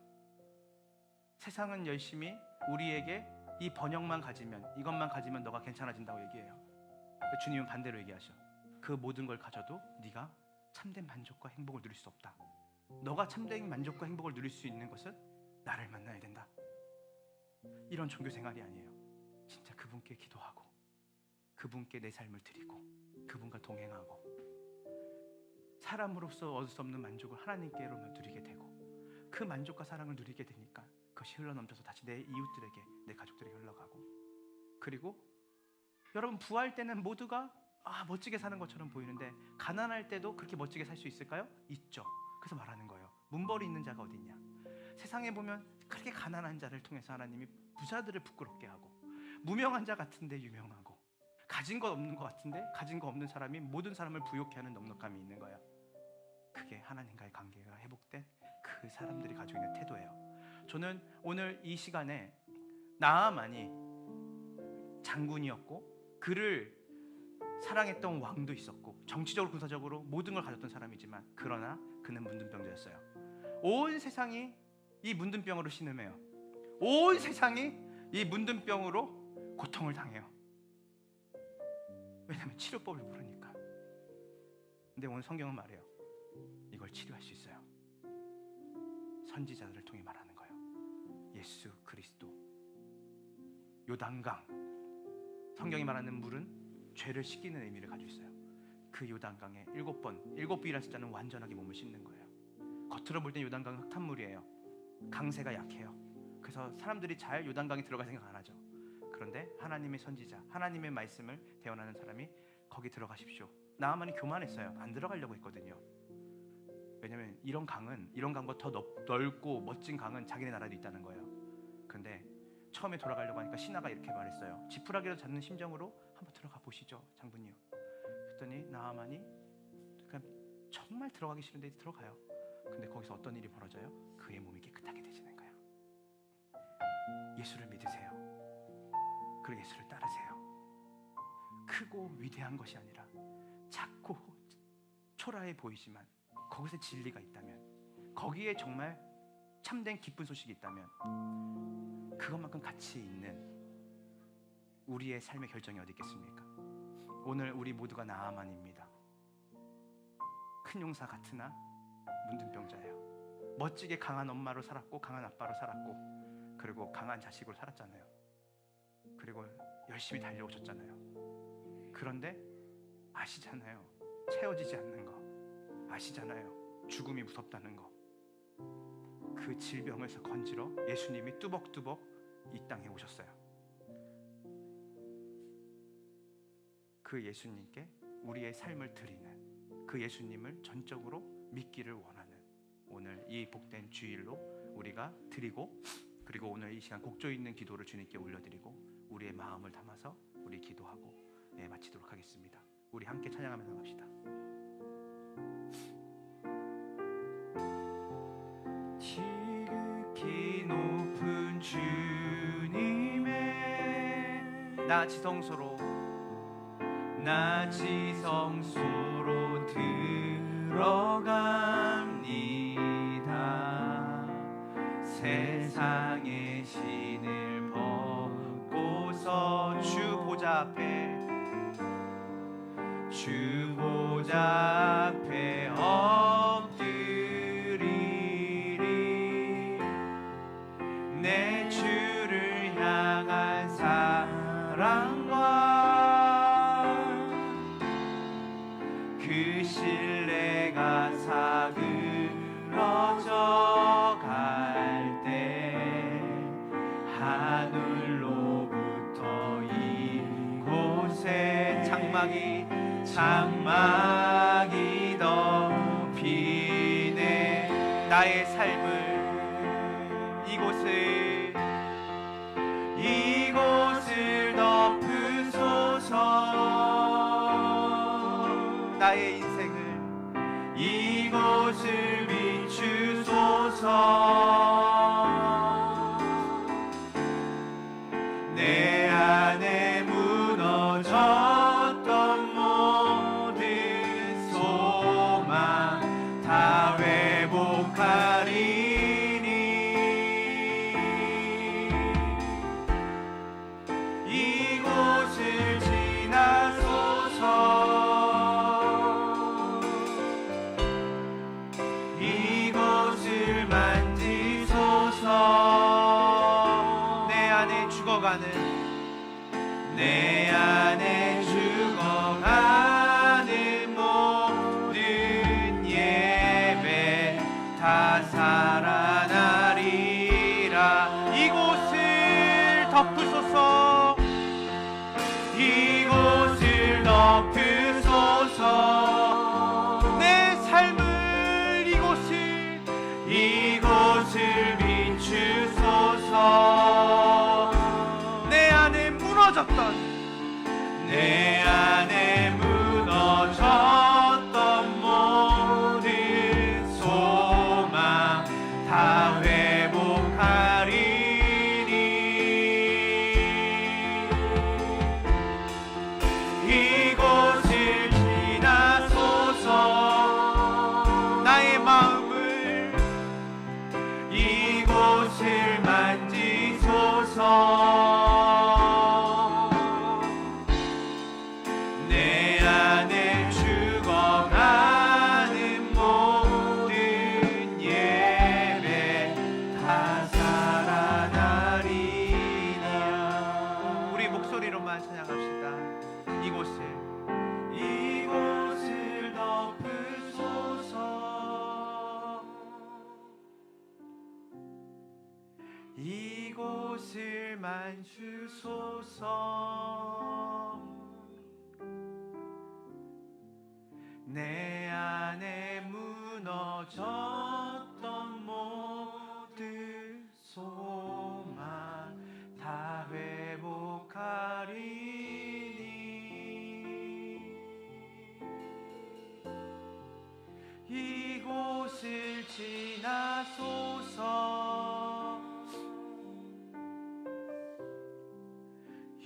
세상은 열심히 우리에게 이 번영만 가지면, 이것만 가지면 너가 괜찮아진다고 얘기해요. 주님은 반대로 얘기하셔. 그 모든 걸 가져도 네가 참된 만족과 행복을 누릴 수 없다. 너가 참된 만족과 행복을 누릴 수 있는 것은 나를 만나야 된다. 이런 종교 생활이 아니에요. 진짜 그분께 기도하고, 그분께 내 삶을 드리고, 그분과 동행하고, 사람으로서 얻을 수 없는 만족을 하나님께로만 누리게 되고, 그 만족과 사랑을 누리게 되니까 그것이 흘러넘쳐서 다시 내 이웃들에게, 내 가족들에게 흘러가고, 그리고 여러분, 부활 때는 모두가 멋지게 사는 것처럼 보이는데 가난할 때도 그렇게 멋지게 살 수 있을까요? 있죠. 그래서 말하는 거예요. 문벌이 있는 자가 어디 있냐. 세상에 보면 그렇게 가난한 자를 통해서 하나님이 부자들을 부끄럽게 하고, 무명한 자 같은데 유명하고, 가진 것 없는 것 같은데 가진 거 없는 사람이 모든 사람을 부욕해 하는 넉넉함이 있는 거예요. 그게 하나님과의 관계가 회복된 그 사람들이 가지고 있는 태도예요. 저는 오늘 이 시간에 나아만이 장군이었고, 그를 사랑했던 왕도 있었고, 정치적으로 군사적으로 모든 걸 가졌던 사람이지만, 그러나 그는 문둥병자였어요. 온 세상이 이 문둥병으로 신음해요. 온 세상이 이 문둥병으로 고통을 당해요. 왜냐하면 치료법을 모르니까. 근데 오늘 성경은 말해요. 이걸 치료할 수 있어요. 선지자들을 통해 말하는 거예요. 예수 그리스도. 요단강, 성경이 말하는 물은 죄를 씻기는 의미를 가지고 있어요. 그 요단강에 7번이라는 숫자는 완전하게 몸을 씻는 거예요. 겉으로 볼 땐 요단강은 흙탕물이에요. 강세가 약해요. 그래서 사람들이 잘 요단강에 들어갈 생각 안 하죠. 그런데 하나님의 선지자, 하나님의 말씀을 대언하는 사람이 거기 들어가십시오. 나아만이 교만했어요. 안 들어가려고 했거든요. 왜냐면 이런 강보다 더 넓고 멋진 강은 자기네 나라에도 있다는 거예요. 그런데 처음에 돌아가려고 하니까 신하가 이렇게 말했어요. 지푸라기로 잡는 심정으로 한번 들어가 보시죠, 장군이요. 그랬더니 나아만이 정말 들어가기 싫은데 들어가요. 근데 거기서 어떤 일이 벌어져요? 그의 몸이 깨끗하게 되시는 거예요. 예수를 믿으세요. 그리고 예수를 따르세요. 크고 위대한 것이 아니라 작고 초라해 보이지만 거기서 진리가 있다면, 거기에 정말 참된 기쁜 소식이 있다면, 그것만큼 가치 있는 우리의 삶의 결정이 어디 있겠습니까? 오늘 우리 모두가 나아만입니다. 큰 용사 같으나 문둥병자예요. 멋지게 강한 엄마로 살았고, 강한 아빠로 살았고, 그리고 강한 자식으로 살았잖아요. 그리고 열심히 달려오셨잖아요. 그런데 아시잖아요. 채워지지 않는 거 아시잖아요. 죽음이 무섭다는 거. 그 질병에서 건지러 예수님이 뚜벅뚜벅 이 땅에 오셨어요. 그 예수님께 우리의 삶을 드리는, 그 예수님을 전적으로 믿기를 원하는 오늘 이 복된 주일로 우리가 드리고, 그리고 오늘 이 시간 곡조 있는 기도를 주님께 올려드리고 우리의 마음을 담아서 우리 기도하고 마치도록 하겠습니다. 우리 함께 찬양하면서 갑시다. 지극히 높은 주님의 나 지성소로 들어갑니다. 세상의 신을 벗고서 주 보좌 앞에 엎드리리. 내 주 그 신뢰가 사그러져 갈 때 하늘로부터 이곳에 장막이 덮이네. 나의 삶을 이곳을 덮으소서. 나의 인생을 이곳을 비추소서. 내 안에 무너졌던 모든 소망 다 회복하리니. 이곳을 지나소서. 이곳을 만지소서. 내 안에 죽어가는 모든 예배 다 살아나리라. 이곳을 덮으소서. 이곳을 덮으소서. 내 삶을 이곳을 비추소서. 내 안에 무너졌던 모든 소망 다 회복하리니. 이곳을 지나소서. 나의 마음을 이곳을 만지소서. 내 안에 죽어가는 모든 예배 다 살아나리라. 우리 목소리로만 찬양합시다. 이곳을 덮으소서. 이곳을 만주소서. 내 안에 무너졌던 모든 소망 다 회복하리니. 이곳을 지나소서.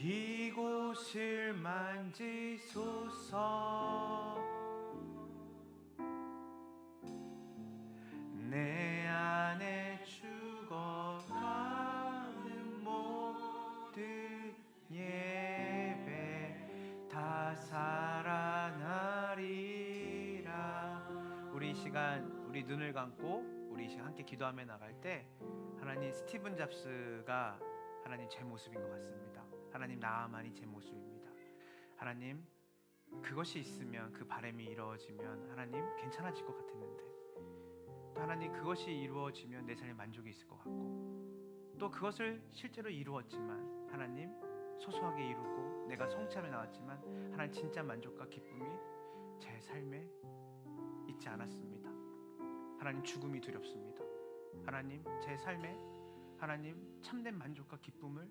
이곳을 만지소서. 내 안에 죽어가는 모든 예배 다 살아나리라. 우리 이 시간 우리 눈을 감고 우리 이 시간 함께 기도하며 나갈 때 하나님, 스티븐 잡스가 하나님 제 모습인 것 같습니다. 하나님, 나아만이 제 모습입니다. 하나님, 그것이 있으면, 그 바람이 이루어지면 하나님 괜찮아질 것 같았는데, 또 하나님 그것이 이루어지면 내 삶에 만족이 있을 것 같고, 또 그것을 실제로 이루었지만 하나님 소소하게 이루고 내가 성취하며 나왔지만 하나님 진짜 만족과 기쁨이 제 삶에 있지 않았습니다. 하나님, 죽음이 두렵습니다. 하나님, 제 삶에 하나님 참된 만족과 기쁨을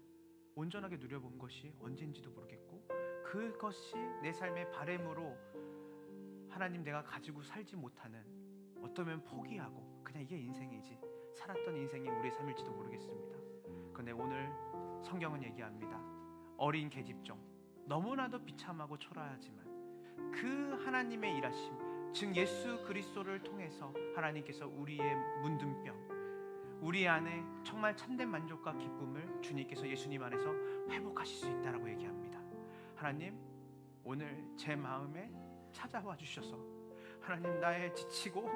온전하게 누려본 것이 언제인지도 모르겠고, 그것이 내 삶의 바램으로 하나님 내가 가지고 살지 못하는, 어떠면 포기하고 그냥 이게 인생이지, 살았던 인생이 우리의 삶일지도 모르겠습니다. 그런데 오늘 성경은 얘기합니다. 어린 계집종, 너무나도 비참하고 초라하지만 그 하나님의 일하심, 즉 예수 그리스도를 통해서 하나님께서 우리의 문둥병, 우리 안에 정말 참된 만족과 기쁨을 주님께서 예수님 안에서 회복하실 수 있다라고 얘기합니다. 하나님, 오늘 제 마음에 찾아와 주셔서 하나님, 나의 지치고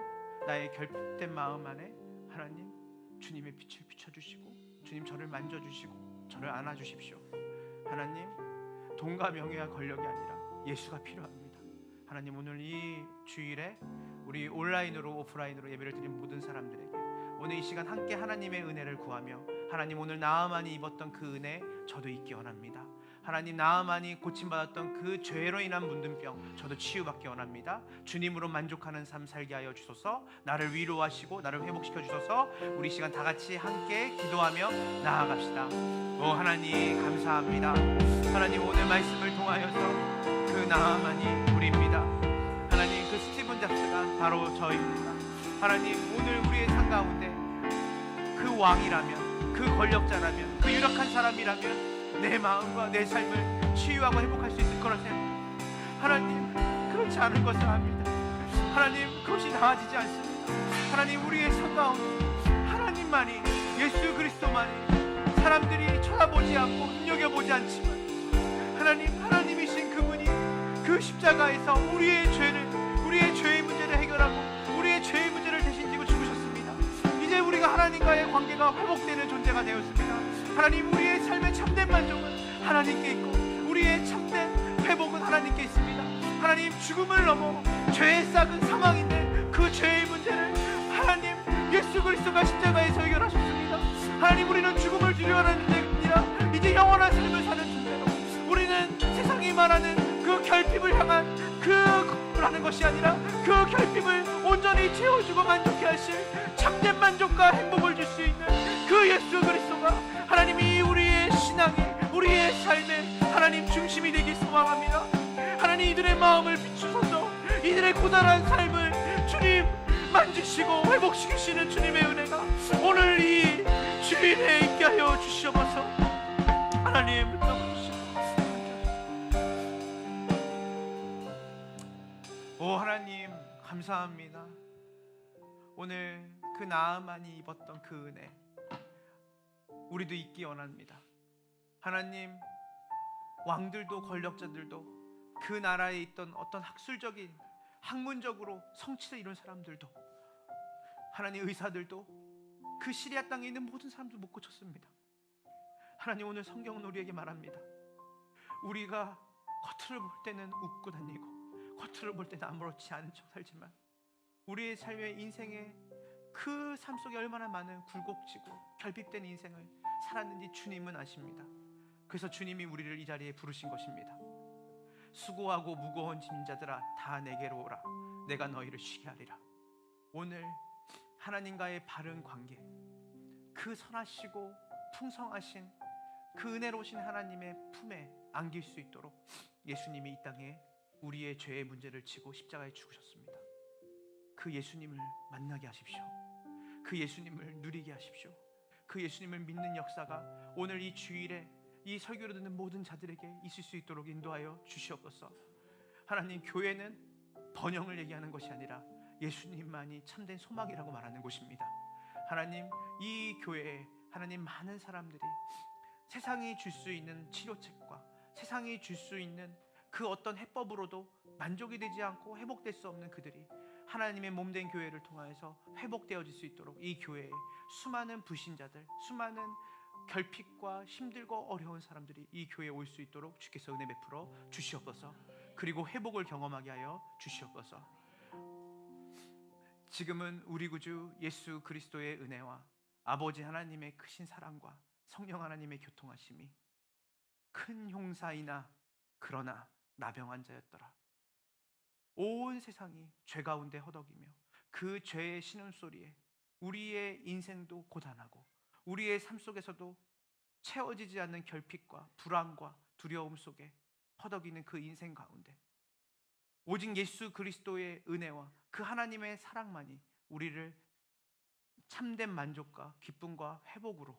나의 결핍된 마음 안에 하나님 주님의 빛을 비춰주시고 주님 저를 만져주시고 저를 안아주십시오. 하나님, 돈과 명예와 권력이 아니라 예수가 필요합니다. 하나님, 오늘 이 주일에 우리 온라인으로 오프라인으로 예배를 드린 모든 사람들에게 오늘 이 시간 함께 하나님의 은혜를 구하며, 하나님, 오늘 나아만이 입었던 그 은혜 저도 입기 원합니다. 하나님, 나아만이 고침받았던 그 죄로 인한 문둥병 저도 치유받기 원합니다. 주님으로 만족하는 삶 살게 하여 주소서. 나를 위로하시고 나를 회복시켜 주소서. 우리 시간 다 같이 함께 기도하며 나아갑시다. 오 하나님, 감사합니다. 하나님, 오늘 말씀을 통하여서 그 나아만이 우리입니다. 하나님, 그 스티븐 잡스가 바로 저입니다. 하나님, 오늘 우리의 삶 가운데 그 왕이라면, 그 권력자라면, 그 유력한 사람이라면 내 마음과 내 삶을 치유하고 회복할 수 있을 거라 생각합니다. 하나님, 그렇지 않은 것을 압니다. 하나님, 그것이 나아지지 않습니다. 하나님, 우리의 삶 가운데 하나님만이, 예수 그리스도만이 사람들이 쳐다보지 않고 눈여겨보지 않지만 하나님, 하나님이신 그분이 그 십자가에서 우리의 죄의 문제를 해결하고 우리의 죄의 문제를 대신 지고 죽으셨습니다. 이제 우리가 하나님과의 관계가 회복되는 존재가 되었습니다. 하나님, 우리의 삶의 참된 만족은 하나님께 있고 우리의 참된 회복은 하나님께 있습니다. 하나님, 죽음을 넘어 죄의 싹은 사망인데 그 죄의 문제를 하나님 예수 그리스도가 십자가에서 해결하셨습니다. 하나님, 우리는 죽음을 두려워하는 존재입니다. 이제 영원한 삶을 사는 존재로 우리는 세상이 말하는 그 결핍을 향한 그라는 것이 아니라 그 결핍을 온전히 채워주고 만족해 하실 참된 만족과 행복을 줄 수 있는 그 예수 그리스도가 하나님이 우리의 신앙이, 우리의 삶의 하나님 중심이 되길 소망합니다. 하나님, 이들의 마음을 비추소서. 이들의 고단한 삶을 주님 만지시고 회복시키시는 주님의 은혜가 오늘 이 주일에 있게 하여 주시옵소서. 하나님, 오 하나님, 감사합니다. 오늘 그 나아만이 입었던 그 은혜 우리도 잊기 원합니다. 하나님, 왕들도 권력자들도 그 나라에 있던 어떤 학술적인 학문적으로 성취를 이룬 사람들도, 하나님, 의사들도 그 시리아 땅에 있는 모든 사람들 못 고쳤습니다. 하나님, 오늘 성경은 우리에게 말합니다. 우리가 겉으로 볼 때는 웃고 다니고 겉으로 볼 때는 아무렇지 않은 척 살지만 우리의 삶의 인생의 그 삶 속에 얼마나 많은 굴곡지고 결핍된 인생을 살았는지 주님은 아십니다. 그래서 주님이 우리를 이 자리에 부르신 것입니다. 수고하고 무거운 짐진 자들아, 다 내게로 오라. 내가 너희를 쉬게 하리라. 오늘 하나님과의 바른 관계, 그 선하시고 풍성하신 그 은혜로우신 하나님의 품에 안길 수 있도록 예수님이 이 땅에 우리의 죄의 문제를 지고 십자가에 죽으셨습니다. 그 예수님을 만나게 하십시오. 그 예수님을 누리게 하십시오. 그 예수님을 믿는 역사가 오늘 이 주일에 이 설교를 듣는 모든 자들에게 있을 수 있도록 인도하여 주시옵소서. 하나님, 교회는 번영을 얘기하는 것이 아니라 예수님만이 참된 소망이라고 말하는 곳입니다. 하나님, 이 교회에 하나님 많은 사람들이 세상이 줄 수 있는 치료책과 세상이 줄 수 있는 그 어떤 해법으로도 만족이 되지 않고 회복될 수 없는 그들이 하나님의 몸된 교회를 통하여서 회복되어질 수 있도록 이 교회에 수많은 불신자들, 수많은 결핍과 힘들고 어려운 사람들이 이 교회에 올 수 있도록 주께서 은혜 베풀어 주시옵소서. 그리고 회복을 경험하게 하여 주시옵소서. 지금은 우리 구주 예수 그리스도의 은혜와 아버지 하나님의 크신 사랑과 성령 하나님의 교통하심이 큰 형사이나 그러나 나병 환자였더라. 온 세상이 죄 가운데 허덕이며 그 죄의 신음소리에 우리의 인생도 고단하고 우리의 삶 속에서도 채워지지 않는 결핍과 불안과 두려움 속에 허덕이는 그 인생 가운데 오직 예수 그리스도의 은혜와 그 하나님의 사랑만이 우리를 참된 만족과 기쁨과 회복으로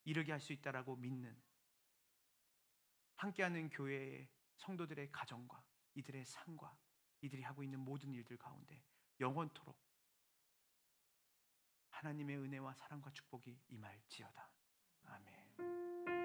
이르게 할 수 있다라고 믿는 함께하는 교회의 성도들의 가정과 이들의 삶과 이들이 하고 있는 모든 일들 가운데 영원토록 하나님의 은혜와 사랑과 축복이 임할지어다. 아멘.